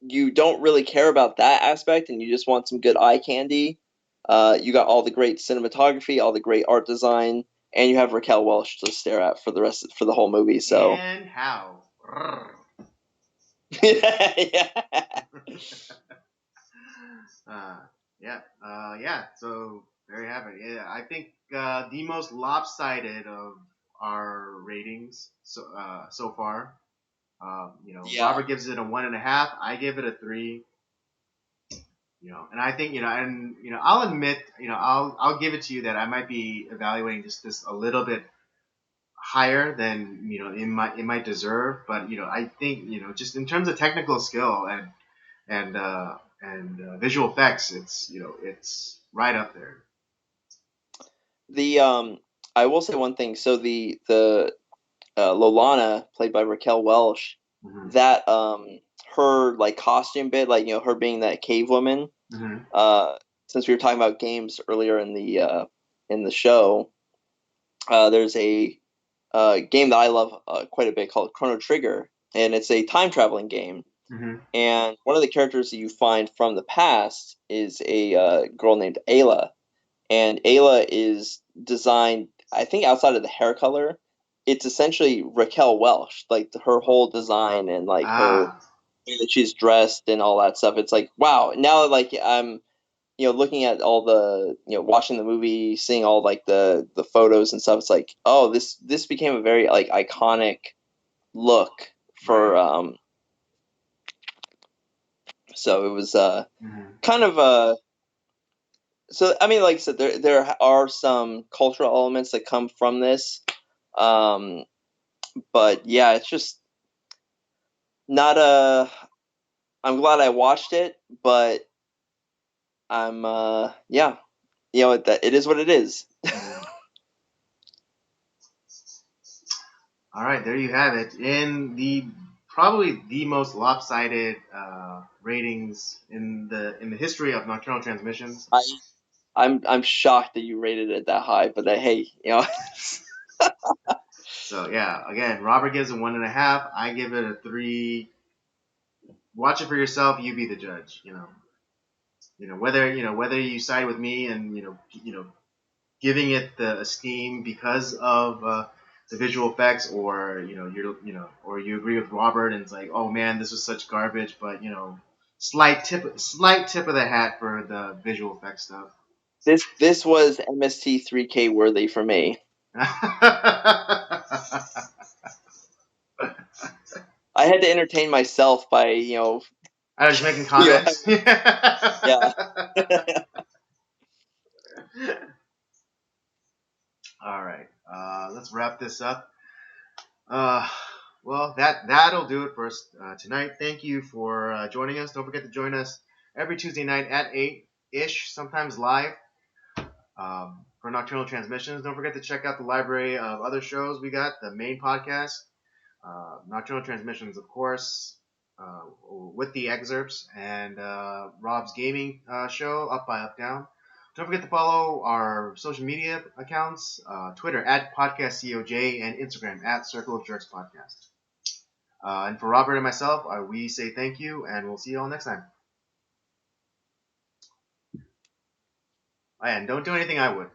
B: you don't really care about that aspect and you just want some good eye candy, you got all the great cinematography, all the great art design, and you have Raquel Welch to stare at for the whole movie. So
A: And how?
B: yeah.
A: uh, yeah. Yeah. So there you have it. Yeah, I think the most lopsided of our ratings so far.
B: Yeah.
A: Robert gives it a 1.5. I give it a 3. And I think I'll admit, I'll give it to you that I might be evaluating just this a little bit higher than it might deserve. But I think just in terms of technical skill and visual effects, it's right up there.
B: The I will say one thing. So the Lolana, played by Raquel Welch,
A: Mm-hmm.
B: that her like costume bit, like her being that cave woman.
A: Mm-hmm.
B: Uh, since we were talking about games earlier in the show, there's a game that I love quite a bit called Chrono Trigger, and it's a time traveling game.
A: Mm-hmm.
B: And one of the characters that you find from the past is a girl named Ayla, and Ayla is designed, I think, outside of the hair color. It's essentially Raquel Welch, like her whole design and like her
A: Ah,
B: way that she's dressed and all that stuff. It's like wow. Now that like I'm looking at all the watching the movie, seeing all like the photos and stuff, it's like oh this became a very like iconic look
A: right.
B: for So it was
A: Mhm.
B: kind of so I mean, like I said, there are some cultural elements that come from this, um, but yeah, it's just not a. I'm glad I watched it, but I'm yeah, it is what it is.
A: Yeah. All right, there you have it. In the probably the most lopsided ratings in the history of Nocturnal Transmissions.
B: I I'm shocked that you rated it that high, but hey,
A: So yeah, again, Robert gives it 1.5. I give it a 3. Watch it for yourself. You be the judge. Whether you side with me and giving it the esteem because of the visual effects, or or you agree with Robert and it's like, oh man, this was such garbage, but slight tip of the hat for the visual effects stuff.
B: this was MST 3K worthy for me. I had to entertain myself by
A: I was making
B: you know
A: comments.
B: yeah.
A: All right, let's wrap this up. Uh, well, that'll do it for us tonight. Thank you for joining us. Don't forget to join us every Tuesday night at 8-ish, sometimes live, for Nocturnal Transmissions. Don't forget to check out the library of other shows we got. The main podcast, Nocturnal Transmissions, of course, with the excerpts, and Rob's gaming show, Up by Up Down. Don't forget to follow our social media accounts, Twitter at PodcastCOJ and Instagram at Circle of Jerks Podcast. And for Robert and myself, we say thank you, and we'll see you all next time. And don't do anything I would.